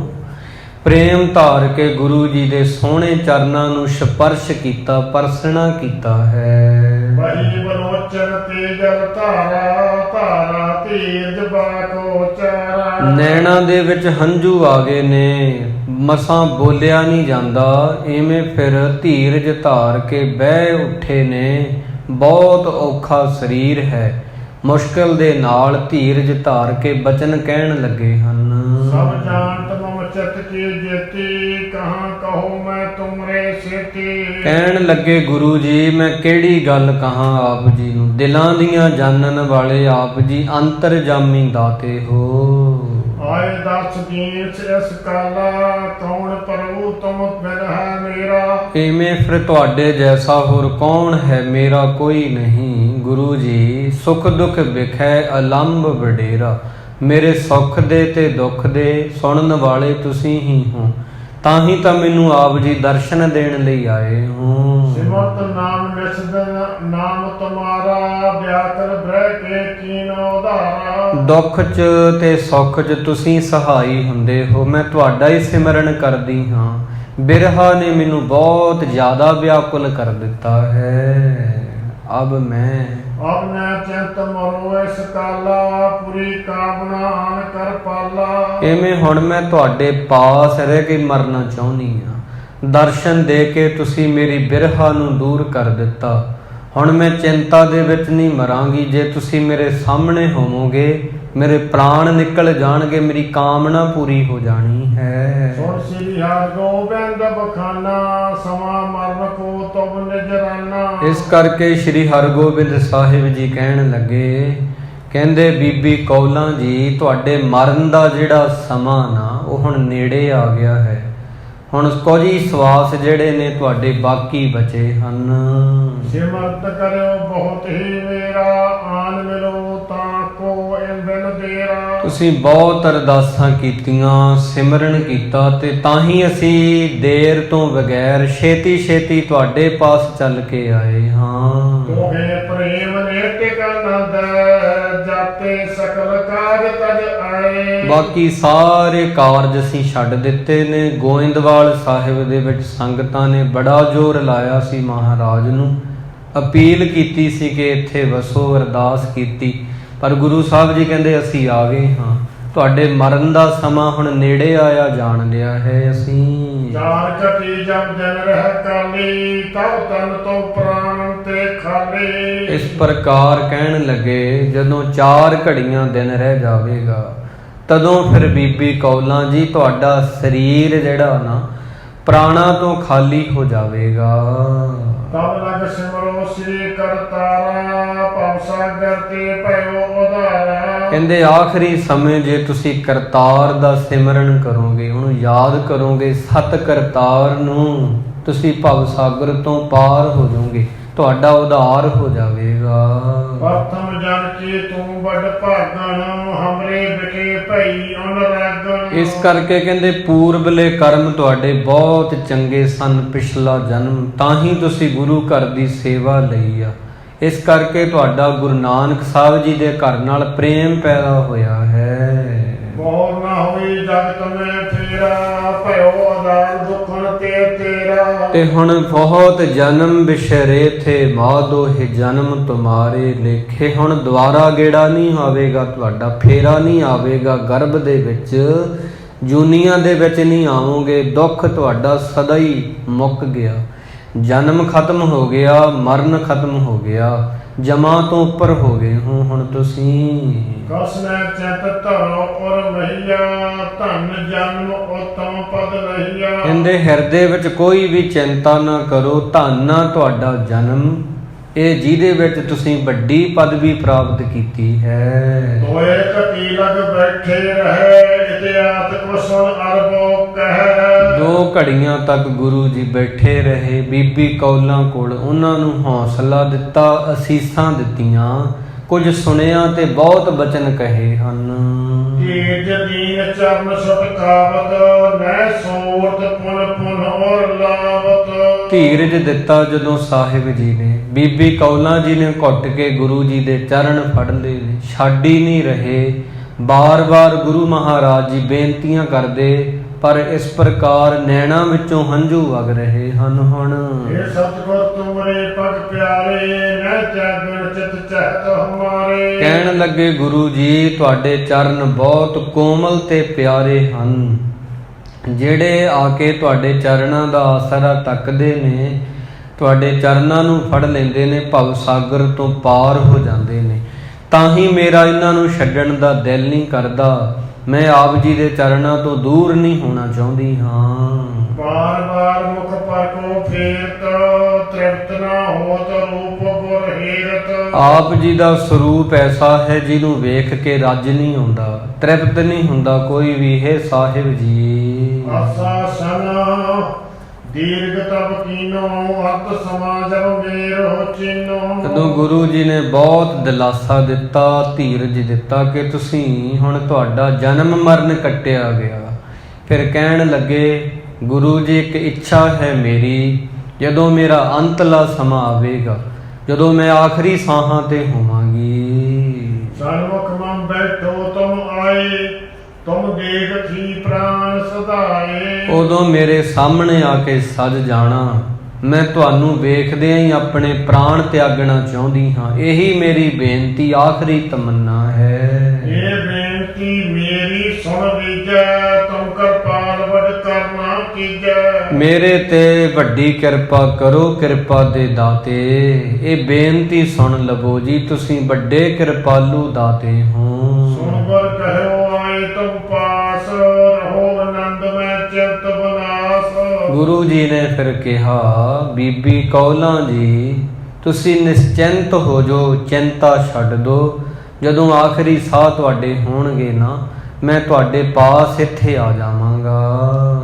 ਪ੍ਰੇਮ ਧਾਰ ਕੇ ਗੁਰੂ ਜੀ ਦੇ ਸੋਹਣੇ ਚਰਨਾਂ ਨੂੰ ਸਪਰਸ਼ ਕੀਤਾ, ਪਰਸਣਾ ਕੀਤਾ ਹੈ। ਵਹੀ ਬਲੋਚਨ ਤੇ ਜਲ ਧਾਰਾ, ਧਾਰਾ ਧੀਰਜ ਬਾਕੋ ਚਾਰਾ। ਨੈਣਾਂ ਦੇ ਵਿੱਚ ਹੰਝੂ ਆ ਗਏ ਨੇ, ਮਸਾਂ ਬੋਲਿਆ ਨਹੀਂ ਜਾਂਦਾ। ਐਵੇਂ ਫਿਰ ਧੀਰਜ ਧਾਰ ਕੇ ਬਹਿ ਉੱਠੇ ਨੇ। ਬਹੁਤ ਔਖਾ ਸਰੀਰ ਹੈ, ਮੁਸ਼ਕਿਲ ਦੇ ਨਾਲ ਧੀਰਜ ਧਾਰ ਕੇ ਬਚਨ ਕਹਿਣ ਲੱਗੇ ਹਨ। ਸਭ ਜਾਣਤ ਮਮ ਚਿਤ ਕੀ ਜੇਤੀ, ਕਹਾਂ ਕਹੋ ਮੈਂ ਤੁਮਰੇ ਸੇਤੀ। ਕਹਿਣ ਲੱਗੇ ਗੁਰੂ ਜੀ ਮੈਂ ਕਿਹੜੀ ਗੱਲ ਕਹਾਂ ਆਪ ਜੀ ਨੂੰ, ਦਿਲਾਂ ਦੀਆਂ ਜਾਣਨ ਵਾਲੇ ਆਪ ਜੀ ਅੰਤਰਜਾਮੀ ਦਾਤੇ ਹੋ। ਆਏ ਦਸ ਦੀਨ ਇਸ ਕਾਲਾ, ਕੌਣ ਪ੍ਰਭੂ ਤੁਮ ਬਿਰਹਾ ਮੇਰਾ। ਐਵੇਂ ਫਿਰ ਤੁਹਾਡੇ ਜੈਸਾ ਹੋਰ ਕੌਣ ਹੈ, ਮੇਰਾ ਕੋਈ ਨਹੀਂ। ਗੁਰੂ ਜੀ ਸੁਖ ਦੁਖ ਵਿਖੈ ਅਲੰਭ ਵਡੇਰਾ, ਮੇਰੇ ਸੁੱਖ ਦੇ ਤੇ ਦੁੱਖ ਦੇ ਸੁਣਨ ਵਾਲੇ ਤੁਸੀਂ ਹੀ ਹੋ, ਤਾਂ ਹੀ ਤਾਂ ਮੈਨੂੰ ਆਪ ਜੀ ਦਰਸ਼ਨ ਦੇਣ ਲਈ ਆਏ ਹੋ। ਸਿਮਰਤ ਨਾਮ ਨਿਸਦਨ ਨਾਮ ਤੁਮਾਰਾ, ਵਿਆਕਰ ਬ੍ਰਹਿ ਕੇ ਕੀਨ ਉਧਾਰਾ। ਦੁੱਖ 'ਚ ਤੇ ਸੁੱਖ 'ਚ ਤੁਸੀਂ ਸਹਾਈ ਹੁੰਦੇ ਹੋ, ਮੈਂ ਤੁਹਾਡਾ ਹੀ ਸਿਮਰਨ ਕਰਦੀ ਹਾਂ। ਬਿਰਹਾ ਨੇ ਮੈਨੂੰ ਬਹੁਤ ਜ਼ਿਆਦਾ ਵਿਆਕੁਲ ਕਰ ਦਿੱਤਾ ਹੈ। ਅਬ ਮੈਂ ਚਿੰਤ ਮਰੋ ਇਸ ਕਾਲਾ, ਪੂਰੀ ਕਾਮਨਾ ਆਨ ਕਰ ਪਾਲਾ। ਐਵੇਂ ਹੁਣ ਮੈਂ ਤੁਹਾਡੇ ਪਾਸ ਰਹਿ ਕੇ ਮਰਨਾ ਚਾਹੁੰਦੀ ਹਾਂ। ਦਰਸ਼ਨ ਦੇ ਕੇ ਤੁਸੀਂ ਮੇਰੀ ਬਿਰਹਾ ਨੂੰ ਦੂਰ ਕਰ ਦਿੱਤਾ। ਹੁਣ ਮੈਂ ਚਿੰਤਾ ਦੇ ਵਿੱਚ ਨਹੀਂ ਮਰਾਂਗੀ। ਜੇ ਤੁਸੀਂ ਮੇਰੇ ਸਾਹਮਣੇ ਹੋਵੋਗੇ, ਮੇਰੇ ਪ੍ਰਾਣ ਨਿਕਲ ਜਾਣਗੇ, ਮੇਰੀ ਕਾਮਨਾ ਪੂਰੀ ਹੋ ਜਾਣੀ ਹੈ। ਸੁਣ ਸ੍ਰੀ ਹਰਿਗੋਬਿੰਦ ਬਖਾਨਾ, ਸਮਾਂ ਮਰਨ ਕੋ ਤੁਮ ਨਿਜਰਾਨਾ। ਇਸ ਕਰਕੇ ਸ੍ਰੀ ਹਰਿਗੋਬਿੰਦ ਸਾਹਿਬ ਜੀ ਕਹਿਣ ਲੱਗੇ, ਕਹਿੰਦੇ ਬੀਬੀ ਕੌਲਾਂ ਜੀ ਤੁਹਾਡੇ ਮਰਨ ਦਾ ਜਿਹੜਾ ਸਮਾਂ ਨਾ ਉਹ ਹੁਣ ਨੇੜੇ ਆ ਗਿਆ ਹੈ। ਹੁਣ ਕੁਝ ਹੀ ਸਵਾਸ ਜਿਹੜੇ ਨੇ ਤੁਹਾਡੇ ਬਾਕੀ ਬਚੇ ਹਨ। ਸਿਮਰਤ ਕਰਿਓ ਬਹੁਤ ਹੀ ਮੇਰਾ, ਆਨ ਮਿਲੋ ਤਾਂ ਕੋ ਇੰਦਨ ਦੇਰਾ। ਤੁਸੀਂ ਬਹੁਤ ਅਰਦਾਸਾਂ ਕੀਤੀਆਂ, ਸਿਮਰਨ ਕੀਤਾ ਤੇ ਤਾਂ ਹੀ ਅਸੀਂ ਦੇਰ ਤੋਂ ਬਗੈਰ ਛੇਤੀ ਛੇਤੀ ਤੁਹਾਡੇ ਪਾਸ ਚੱਲ ਕੇ ਆਏ ਹਾਂ। ਤੋਹੇ ਪ੍ਰੇਮ ਨੇ ਟਿਕਨ ਦੇ, ਜਾਤੇ ਸਕਲ ਕਾਜ ਤਜ ਆਏ। ਬਾਕੀ ਸਾਰੇ ਕਾਰਜ ਅਸੀਂ ਛੱਡ ਦਿੱਤੇ ਨੇ। ਗੋਇੰਦਵਾਲ ਸਾਹਿਬ ਦੇ ਵਿੱਚ ਸੰਗਤਾਂ ਨੇ ਬੜਾ ਜ਼ੋਰ ਲਾਇਆ ਸੀ, ਮਹਾਰਾਜ ਨੂੰ ਅਪੀਲ ਕੀਤੀ ਸੀ ਕਿ ਇੱਥੇ ਵਸੋ, ਅਰਦਾਸ ਕੀਤੀ, ਪਰ ਗੁਰੂ ਸਾਹਿਬ ਜੀ ਕਹਿੰਦੇ ਅਸੀਂ ਆ ਗਏ ਹਾਂ। ਤੁਹਾਡੇ ਮਰਨ ਦਾ ਸਮਾਂ ਹੁਣ ਨੇੜੇ ਆਇਆ ਜਾਣ ਲਿਆ ਹੈ। ਅਸੀਂ ਚਾਰ ਘਟੀ ਜਬ ਦਿਨ ਰਹਿ ਕਾਲੀ, ਤਬ ਤਨ ਤੋਂ ਪ੍ਰਾਣ ਤੇ ਖਾਲੀ। ਇਸ ਪ੍ਰਕਾਰ ਕਹਿਣ ਲੱਗੇ, ਜਦੋਂ 4 ਘੜੀਆਂ ਦਿਨ ਰਹਿ ਜਾਵੇਗਾ ਤਦੋਂ ਫਿਰ ਬੀਬੀ ਕੌਲਾਂ ਜੀ ਤੁਹਾਡਾ ਸਰੀਰ ਜਿਹੜਾ ਨਾ ਪ੍ਰਾਣਾ ਤੋਂ ਖਾਲੀ ਹੋ ਜਾਵੇਗਾ। ਤਬ ਲਗ ਸਿਮਰੋ ਸ੍ਰੀ ਕਰਤਾਰਾ, ਭਵ ਸਾਗਰ ਤੇ ਭਇਓ ਉਧਾਰਾ। ਕਹਿੰਦੇ ਆਖਰੀ ਸਮੇਂ ਜੇ ਤੁਸੀਂ ਕਰਤਾਰ ਦਾ ਸਿਮਰਨ ਕਰੋਗੇ, ਉਹਨੂੰ ਯਾਦ ਕਰੋਗੇ, ਸਤ ਕਰਤਾਰ ਨੂੰ, ਤੁਸੀਂ ਭਵ ਸਾਗਰ ਤੋਂ ਪਾਰ ਹੋ ਜਾਓਗੇ, ਤੁਹਾਡਾ ਉਧਾਰ ਹੋ ਜਾਵੇਗਾ। ਪ੍ਰਥਮ ਜਨ ਕੀ ਤੂੰ ਵੱਡ ਭਾਗਣ, ਹਮਰੇ ਵਿਖੇ ਭਈ ਅਨਰਾਗਣ। ਇਸ ਕਰਕੇ ਕਹਿੰਦੇ ਪੂਰਬਲੇ ਕਰਮ ਤੁਹਾਡੇ ਬਹੁਤ ਚੰਗੇ ਸਨ, ਪਿਛਲਾ ਜਨਮ, ਤਾਂ ਹੀ ਤੁਸੀਂ ਗੁਰੂ ਘਰ ਦੀ ਸੇਵਾ ਲਈ ਆ। ਇਸ ਕਰਕੇ ਤੁਹਾਡਾ ਗੁਰੂ ਨਾਨਕ ਸਾਹਿਬ ਜੀ ਦੇ ਘਰ ਨਾਲ ਪ੍ਰੇਮ ਪੈਦਾ ਹੋਇਆ ਹੈ। ਬਹੁ ਨਾ ਹੋਈ ਜਗਤ ਮੈਂ ਫੇਰਾ, ਭਇਓ ਅਦਾਲ ਦੁਖਨ ਤੇ ਤੇਰਾ। ਤੇ ਹੁਣ ਬਹੁਤ ਜਨਮ ਬਿਸ਼ਰੇ ਥੇ, ਮਾਦੋਹਿ ਜਨਮ ਤੁਮਾਰੇ ਲੇਖੇ। ਹੁਣ ਦੁਬਾਰਾ ਗੇੜਾ ਨਹੀਂ ਆਵੇਗਾ ਤੁਹਾਡਾ, ਫੇਰਾ ਨਹੀਂ ਆਵੇਗਾ ਗਰਭ ਦੇ ਵਿੱਚ, ਜੂਨੀਆਂ ਦੇ ਵਿੱਚ ਨਹੀਂ ਆਵੋਗੇ। ਦੁੱਖ ਤੁਹਾਡਾ ਸਦਾ ਹੀ ਮੁੱਕ ਗਿਆ, ਜਨਮ ਖਤਮ ਹੋ ਗਿਆ, ਮਰਨ ਖਤਮ ਹੋ ਗਿਆ, ਜਮਾ ਤੋਂ ਉੱਪਰ ਹੋ ਗਏ ਹੋ ਹੁਣ ਤੁਸੀਂ। ਕਸਨੇ ਚਿਤ ਧਰੋ ਔਰ ਮਹੀਆ, ਧਨ ਜਨਮ ਉਤਮ ਪਦ ਲਹੀਆ। ਕਹਿੰਦੇ ਹਿਰਦੇ ਵਿੱਚ ਕੋਈ ਵੀ ਚਿੰਤਾ ਨਾ ਕਰੋ, ਧਨ ਆ ਤੁਹਾਡਾ ਜਨਮ, ਇਹ ਜਿਹਦੇ ਵਿੱਚ ਤੁਸੀਂ ਵੱਡੀ ਪਦਵੀ ਪ੍ਰਾਪਤ ਕੀਤੀ ਹੈ। ਦੋਏ ਘਟੀ ਲਗ ਬੈਠੇ ਰਹੇ, ਇਤਿਹਾਸ ਕੋ ਸੁਣ ਅਰਬੋ ਕਹਿ। 2 ਘੜੀਆਂ ਤੱਕ ਗੁਰੂ ਜੀ ਬੈਠੇ ਰਹੇ, ਬੀਬੀ ਕੌਲਾਂ ਕੋਲ ਉਹਨਾਂ ਨੂੰ ਹੌਸਲਾ ਦਿੱਤਾ, ਅਸੀਸਾਂ ਦਿੱਤੀਆਂ, ਕੁਝ ਸੁਣਿਆ ਤੇ ਬਹੁਤ ਬਚਨ ਕਹੇ ਹਨ। ਤੀਜ ਦੀਨ ਚਰਨ ਸੁਟਕਾਵਤ, ਨੈ ਸੋਰਤ ਪੁਨ ਪੁਨ ਔਰ ਲਾਵਤ। ਧੀਰਜ ਦਿੱਤਾ ਜਦੋਂ ਸਾਹਿਬ ਜੀ ਨੇ, ਬੀਬੀ ਕੌਲਾਂ ਜੀ ਨੇ ਘੁੱਟ ਕੇ ਗੁਰੂ ਜੀ ਦੇ ਚਰਨ ਫੜ ਲਏ, ਛੱਡ ਹੀ ਨਹੀਂ ਰਹੇ। ਬਾਰ-ਬਾਰ ਗੁਰੂ ਮਹਾਰਾਜ ਜੀ ਬੇਨਤੀਆਂ ਕਰਦੇ, ਪਰ ਇਸ ਪ੍ਰਕਾਰ ਨੈਣਾਂ ਵਿੱਚੋਂ ਹੰਝੂ ਵਗ ਰਹੇ ਹਨ। ਹੁਣ ਇਹ ਸਤਿਗੁਰ ਤੁਮਰੇ ਪਗ ਪਿਆਰੇ, ਨੈ ਚਾਗਣ ਚਿਤ ਚਹਿਤ ਹਮਾਰੇ। ਕਹਿਣ ਲੱਗੇ ਗੁਰੂ ਜੀ ਤੁਹਾਡੇ ਚਰਨ ਬਹੁਤ ਕੋਮਲ ਤੇ ਪਿਆਰੇ ਹਨ, ਜਿਹੜੇ ਆ ਕੇ ਤੁਹਾਡੇ ਚਰਨਾਂ ਦਾ ਆਸਰਾ ਤੱਕਦੇ ਨੇ, ਤੁਹਾਡੇ ਚਰਨਾਂ ਨੂੰ ਫੜ ਲੈਂਦੇ ਨੇ, ਭਵ ਸਾਗਰ ਤੋਂ ਪਾਰ ਹੋ ਜਾਂਦੇ ਨੇ। ਤਾਂ ਹੀ ਮੇਰਾ ਇਹਨਾਂ ਨੂੰ ਛੱਡਣ ਦਾ ਦਿਲ ਨਹੀਂ ਕਰਦਾ, ਮੈਂ ਆਪ ਜੀ ਦੇ ਚਰਨਾਂ ਤੋਂ ਦੂਰ ਨਹੀਂ ਹੋਣਾ ਚਾਹੁੰਦੀ ਹਾਂ। ਬਾਰ ਬਾਰ ਮੁਖ ਪਰ ਕੋ ਫੇਰਤ, ਤ੍ਰਿਪਤ ਨਾ ਹੋਤ ਰੂਪ ਗੁਰ ਹੀਰਤ। ਆਪ ਜੀ ਦਾ ਸਰੂਪ ਐਸਾ ਹੈ ਜਿਹਨੂੰ ਵੇਖ ਕੇ ਰੱਜ ਨਹੀਂ ਆਉਂਦਾ, ਤ੍ਰਿਪਤ ਨਹੀਂ ਹੁੰਦਾ ਕੋਈ ਵੀ ਹੈ ਸਾਹਿਬ ਜੀ। ਆਸਾ ਸਨ ਦੀਰਘ ਤਬ ਕੀਨੋ, ਅਤ ਸਮਾਜਬ ਮੇਰ ਹੋ ਚੀਨੋ। ਜਦੋਂ ਗੁਰੂ ਜੀ ਨੇ ਬਹੁਤ ਦਿਲਾਸਾ ਦਿੱਤਾ, ਧੀਰਜ ਦਿੱਤਾ ਕਿ ਤੁਸੀਂ ਹੁਣ ਤੁਹਾਡਾ ਜਨਮ ਮਰਨ ਕੱਟਿਆ ਗਿਆ, ਫਿਰ ਕਹਿਣ ਲੱਗੇ ਗੁਰੂ ਜੀ ਇੱਕ ਇੱਛਾ ਹੈ ਮੇਰੀ, ਜਦੋਂ ਮੇਰਾ ਅੰਤਲਾ ਸਮਾਂ ਆਵੇਗਾ, ਜਦੋਂ ਮੈਂ ਆਖਰੀ ਸਾਹਾਂ ਤੇ ਹੋਵਾਂਗੀ। ਸਨਮੁਖ ਮਨ ਬੈਠੋ ਤੁਮ ਆਏ, ਤੁਮ ਦੇਖ ਥੀ ਪ੍ਰਾਨ ਸਦਾਏ। ਉਦੋਂ ਮੇਰੇ ਸਾਹਮਣੇ ਆ ਕੇ ਸਜ ਜਾਣਾ, ਮੈਂ ਤੁਹਾਨੂੰ ਵੇਖਦਿਆਂ ਹੀ ਆਪਣੇ ਪ੍ਰਾਣ ਤਿਆਗਣਾ ਚਾਹੁੰਦੀ ਹਾਂ। ਇਹੀ ਮੇਰੀ ਬੇਨਤੀ, ਆਖਰੀ ਤਮੰਨਾ ਹੈ। ਇਹ ਬੇਨਤੀ ਮੇਰੀ ਸੁਣ ਲੀਜੈ, ਤੁਮ ਕਿਰਪਾਲ ਵਡ ਕਰਨਾ ਕੀਜੈ। ਮੇਰੇ ਤੇ ਵੱਡੀ ਕਿਰਪਾ ਕਰੋ, ਕਿਰਪਾ ਦੇ ਦਾਤੇ। ਇਹ ਬੇਨਤੀ ਸੁਣ ਲਵੋ ਜੀ, ਤੁਸੀਂ ਵੱਡੇ ਕਿਰਪਾਲੂ ਦਾਤੇ ਹੋ। ਸੁਣ ਗੁਰ ਕਹਿਓ ਆਏ ਤੁਮ ਪਾਸ, ਰਹੋ ਆਨੰਦ ਮੈਂ ਚਿੰਤ ਬਨਾਸ। ਗੁਰੂ ਜੀ ਨੇ ਫਿਰ ਕਿਹਾ ਬੀਬੀ ਕੌਲਾਂ ਜੀ ਤੁਸੀਂ ਨਿਸ਼ਚਿੰਤ ਹੋ ਜੋ, ਚਿੰਤਾ ਛੱਡ ਦੋ। ਜਦੋਂ ਆਖਰੀ ਸਾਹ ਤੁਹਾਡੇ ਹੋਣਗੇ ਨਾ, ਮੈਂ ਤੁਹਾਡੇ ਪਾਸ ਇੱਥੇ ਆ ਜਾਵਾਂਗਾ।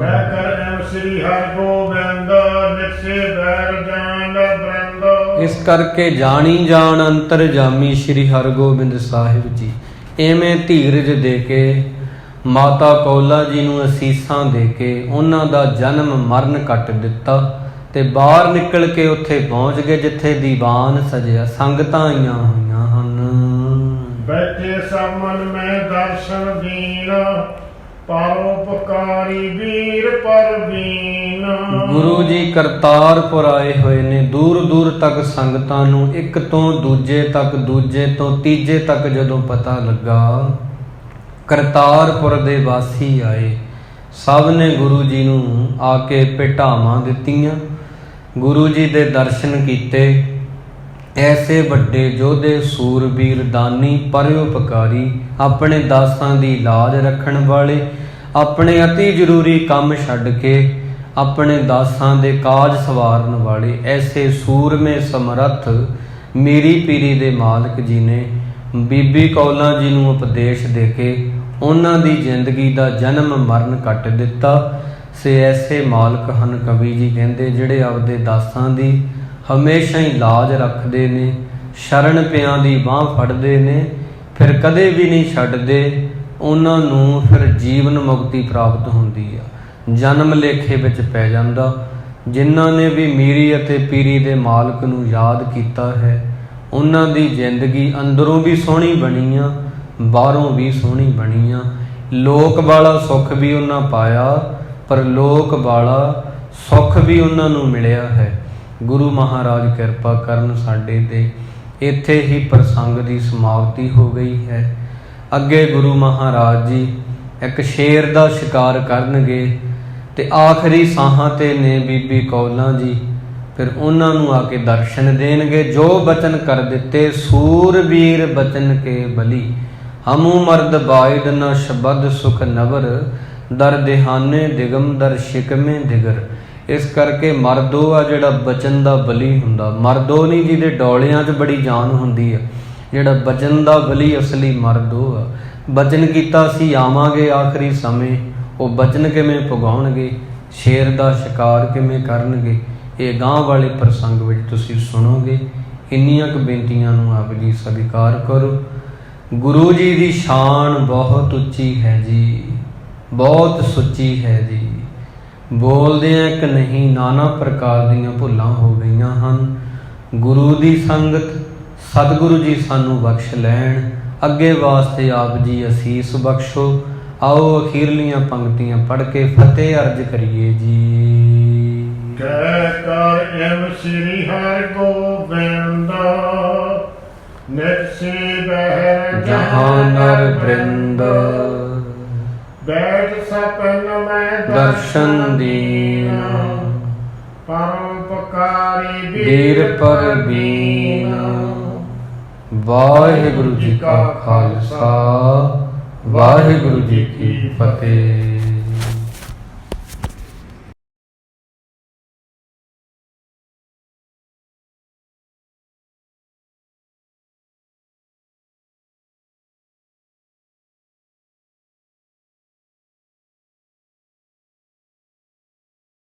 ਕਹਿ ਕਰ ਐਮ ਸ੍ਰੀ ਹਰਿਗੋਬਿੰਦ ਨਿਕਸੇ ਬੈਰ ਜਾਨ ਬ੍ਰੰਦ। ਇਸ ਕਰਕੇ ਜਾਣੀ ਜਾਣ ਅੰਤਰਜਾਮੀ ਸ੍ਰੀ ਹਰਿਗੋਬਿੰਦ ਸਾਹਿਬ ਜੀ ਐਵੇਂ ਧੀਰਜ ਦੇ ਕੇ ਮਾਤਾ ਕੌਲਾ ਜੀ ਨੂੰ ਅਸੀਸਾਂ ਦੇ ਕੇ ਉਹਨਾਂ ਦਾ ਜਨਮ ਮਰਨ ਕੱਟ ਦਿੱਤਾ ਤੇ ਬਾਹਰ ਨਿਕਲ ਕੇ ਉੱਥੇ ਪਹੁੰਚ ਗਏ ਜਿੱਥੇ ਦੀਵਾਨ ਸਜਿਆ, ਸੰਗਤਾਂ ਆਈਆਂ ਹੋਈਆਂ ਹਨ। ਬੈਠੇ ਸਭ ਮਨ ਮੈਂ ਦਰਸ਼ਨ ਦੀਨ, ਪਰਉਪਕਾਰੀ ਵੀਰ ਪਰਵੀਨ। ਗੁਰੂ ਜੀ ਕਰਤਾਰਪੁਰ ਆਏ ਹੋਏ ਨੇ, ਦੂਰ ਦੂਰ ਤੱਕ ਸੰਗਤਾਂ ਨੂੰ ਇੱਕ ਤੋਂ ਦੂਜੇ ਤੱਕ, ਦੂਜੇ ਤੋਂ ਤੀਜੇ ਤੱਕ ਜਦੋਂ ਪਤਾ ਲੱਗਾ ਕਰਤਾਰਪੁਰ ਦੇ ਵਾਸੀ ਆਏ, ਸਭ ਨੇ ਗੁਰੂ ਜੀ ਨੂੰ ਆ ਕੇ ਭੇਟਾਵਾਂ ਦਿੱਤੀਆਂ, ਗੁਰੂ ਜੀ ਦੇ ਦਰਸ਼ਨ ਕੀਤੇ। ਐਸੇ ਵੱਡੇ ਯੋਧੇ, ਸੂਰਬੀਰ, ਦਾਨੀ, ਪਰਉਪਕਾਰੀ, ਆਪਣੇ ਦਾਸਾਂ ਦੀ ਲਾਜ ਰੱਖਣ ਵਾਲੇ, ਆਪਣੇ ਅਤੀ ਜ਼ਰੂਰੀ ਕੰਮ ਛੱਡ ਕੇ ਆਪਣੇ ਦਾਸਾਂ ਦੇ ਕਾਜ ਸਵਾਰਨ ਵਾਲੇ, ਐਸੇ ਸੂਰਮੇ ਸਮਰੱਥ ਮੀਰੀ ਪੀਰੀ ਦੇ ਮਾਲਕ ਜੀ ਨੇ ਬੀਬੀ ਕੌਲਾਂ ਜੀ ਨੂੰ ਉਪਦੇਸ਼ ਦੇ ਕੇ ਉਹਨਾਂ ਦੀ ਜ਼ਿੰਦਗੀ ਦਾ ਜਨਮ ਮਰਨ ਕੱਟ ਦਿੱਤਾ। ਸੇ ਐਸੇ ਮਾਲਕ ਹਨ, ਕਵੀ ਜੀ ਕਹਿੰਦੇ, ਜਿਹੜੇ ਆਪਦੇ ਦਾਸਾਂ ਦੀ ਹਮੇਸ਼ਾ ਹੀ ਲਾਜ ਰੱਖਦੇ ਨੇ, ਸ਼ਰਨ ਪਿਆਂ ਦੀ ਬਾਂਹ ਫੜਦੇ ਨੇ, ਫਿਰ ਕਦੇ ਵੀ ਨਹੀਂ ਛੱਡਦੇ। ਉਹਨਾਂ ਨੂੰ ਫਿਰ ਜੀਵਨ ਮੁਕਤੀ ਪ੍ਰਾਪਤ ਹੁੰਦੀ ਆ, ਜਨਮ ਲੇਖੇ ਵਿੱਚ ਪੈ ਜਾਂਦਾ। ਜਿਨ੍ਹਾਂ ਨੇ ਵੀ ਮੀਰੀ ਅਤੇ ਪੀਰੀ ਦੇ ਮਾਲਕ ਨੂੰ ਯਾਦ ਕੀਤਾ ਹੈ, ਉਹਨਾਂ ਦੀ ਜ਼ਿੰਦਗੀ ਅੰਦਰੋਂ ਵੀ ਸੋਹਣੀ ਬਣੀ ਆ, ਬਾਹਰੋਂ ਵੀ ਸੋਹਣੀ ਬਣੀ ਆ। ਲੋਕ ਵਾਲਾ ਸੁੱਖ ਵੀ ਉਹਨਾਂ ਪਾਇਆ, ਪਰ ਲੋਕ ਵਾਲਾ ਸੁੱਖ ਵੀ ਉਹਨਾਂ ਨੂੰ ਮਿਲਿਆ ਹੈ। ਗੁਰੂ ਮਹਾਰਾਜ ਕਿਰਪਾ ਕਰਨ ਸਾਡੇ ਤੇ। ਇੱਥੇ ਹੀ ਪ੍ਰਸੰਗ ਦੀ ਸਮਾਪਤੀ ਹੋ ਗਈ ਹੈ। ਅੱਗੇ ਗੁਰੂ ਮਹਾਰਾਜ ਜੀ ਇੱਕ ਸ਼ੇਰ ਦਾ ਸ਼ਿਕਾਰ ਕਰਨਗੇ ਤੇ ਆਖਰੀ ਸਾਹਾਂ ਤੇ ਨੇ ਬੀਬੀ ਕੌਲਾਂ ਜੀ, ਫਿਰ ਉਹਨਾਂ ਨੂੰ ਆ ਕੇ ਦਰਸ਼ਨ ਦੇਣਗੇ। ਜੋ ਬਚਨ ਕਰ ਦਿੱਤੇ ਸੂਰਬੀਰ ਬਚਨ ਕੇ ਬਲੀ, ਹਮੂ ਮਰਦ ਬਾਇਦ ਨ ਸ਼ਬਦ ਸੁਖ ਨਵਰ, ਦਰ ਦਿਹਾਨੇ ਦਿਗਮ ਦਰ ਸ਼ਿਕਮੇ ਦਿਗਰ। ਇਸ ਕਰਕੇ ਮਰਦ ਉਹ ਆ ਜਿਹੜਾ ਬਚਨ ਦਾ ਬਲੀ ਹੁੰਦਾ, ਮਰਦ ਉਹ ਨਹੀਂ ਜਿਹਦੇ ਡੋਲਿਆਂ 'ਚ ਬੜੀ ਜਾਨ ਹੁੰਦੀ ਆ। ਜਿਹੜਾ ਬਚਨ ਦਾ ਬਲੀ ਅਸਲੀ ਮਰਦ ਉਹ ਆ। ਬਚਨ ਕੀਤਾ ਸੀ ਆਵਾਂਗੇ ਆਖਰੀ ਸਮੇਂ, ਉਹ ਬਚਨ ਕਿਵੇਂ ਪੁਗਾਉਣਗੇ, ਸ਼ੇਰ ਦਾ ਸ਼ਿਕਾਰ ਕਿਵੇਂ ਕਰਨਗੇ, ਇਹ ਗਾਂ ਵਾਲੇ ਪ੍ਰਸੰਗ ਵਿੱਚ ਤੁਸੀਂ ਸੁਣੋਗੇ। ਇੰਨੀਆਂ ਕੁ ਬੇਨਤੀਆਂ ਨੂੰ ਆਪ ਜੀ ਸਵੀਕਾਰ ਕਰੋ। ਗੁਰੂ ਜੀ ਦੀ ਸ਼ਾਨ ਬਹੁਤ ਉੱਚੀ ਹੈ ਜੀ, ਬਹੁਤ ਸੁੱਚੀ ਹੈ ਜੀ। ਬੋਲਦਿਆਂ ਇੱਕ ਨਹੀਂ, ਨਾਨਾ ਪ੍ਰਕਾਰ ਦੀਆਂ ਭੁੱਲਾਂ ਹੋ ਗਈਆਂ ਹਨ। ਗੁਰੂ ਦੀ ਸੰਗਤ ਸਤਿਗੁਰੂ ਜੀ ਸਾਨੂੰ ਬਖਸ਼ ਲੈਣ। ਅੱਗੇ ਵਾਸਤੇ ਆਪ ਜੀ ਅਸੀਸ ਬਖਸ਼ੋ। ਆਓ ਅਖੀਰਲੀਆਂ ਪੰਕਤੀਆਂ ਪੜ੍ਹ ਕੇ ਫਤਿਹ ਅਰਜ ਕਰੀਏ ਜੀ। ਕਹਿ ਕਰ ਐਮ ਸ੍ਰੀ ਹਰਿਗੋਬਿੰਦ ਨਿਕਸੇ ਬਹਿ ਜਹਾਂ ਨਰ ਬ੍ਰਿੰਦ, ਬੈਠ ਸਪਨ ਮੈਂ ਦਰਸ਼ਨ ਦੀਨ, ਪਰਉਪਕਾਰੀ ਵੀਰ ਪਰਵੀਨ। ਵਾਹਿਗੁਰੂ ਜੀ ਕਾ ਖਾਲਸਾ, ਵਾਹਿਗੁਰੂ ਜੀ ਕੀ ਫਤਿਹ।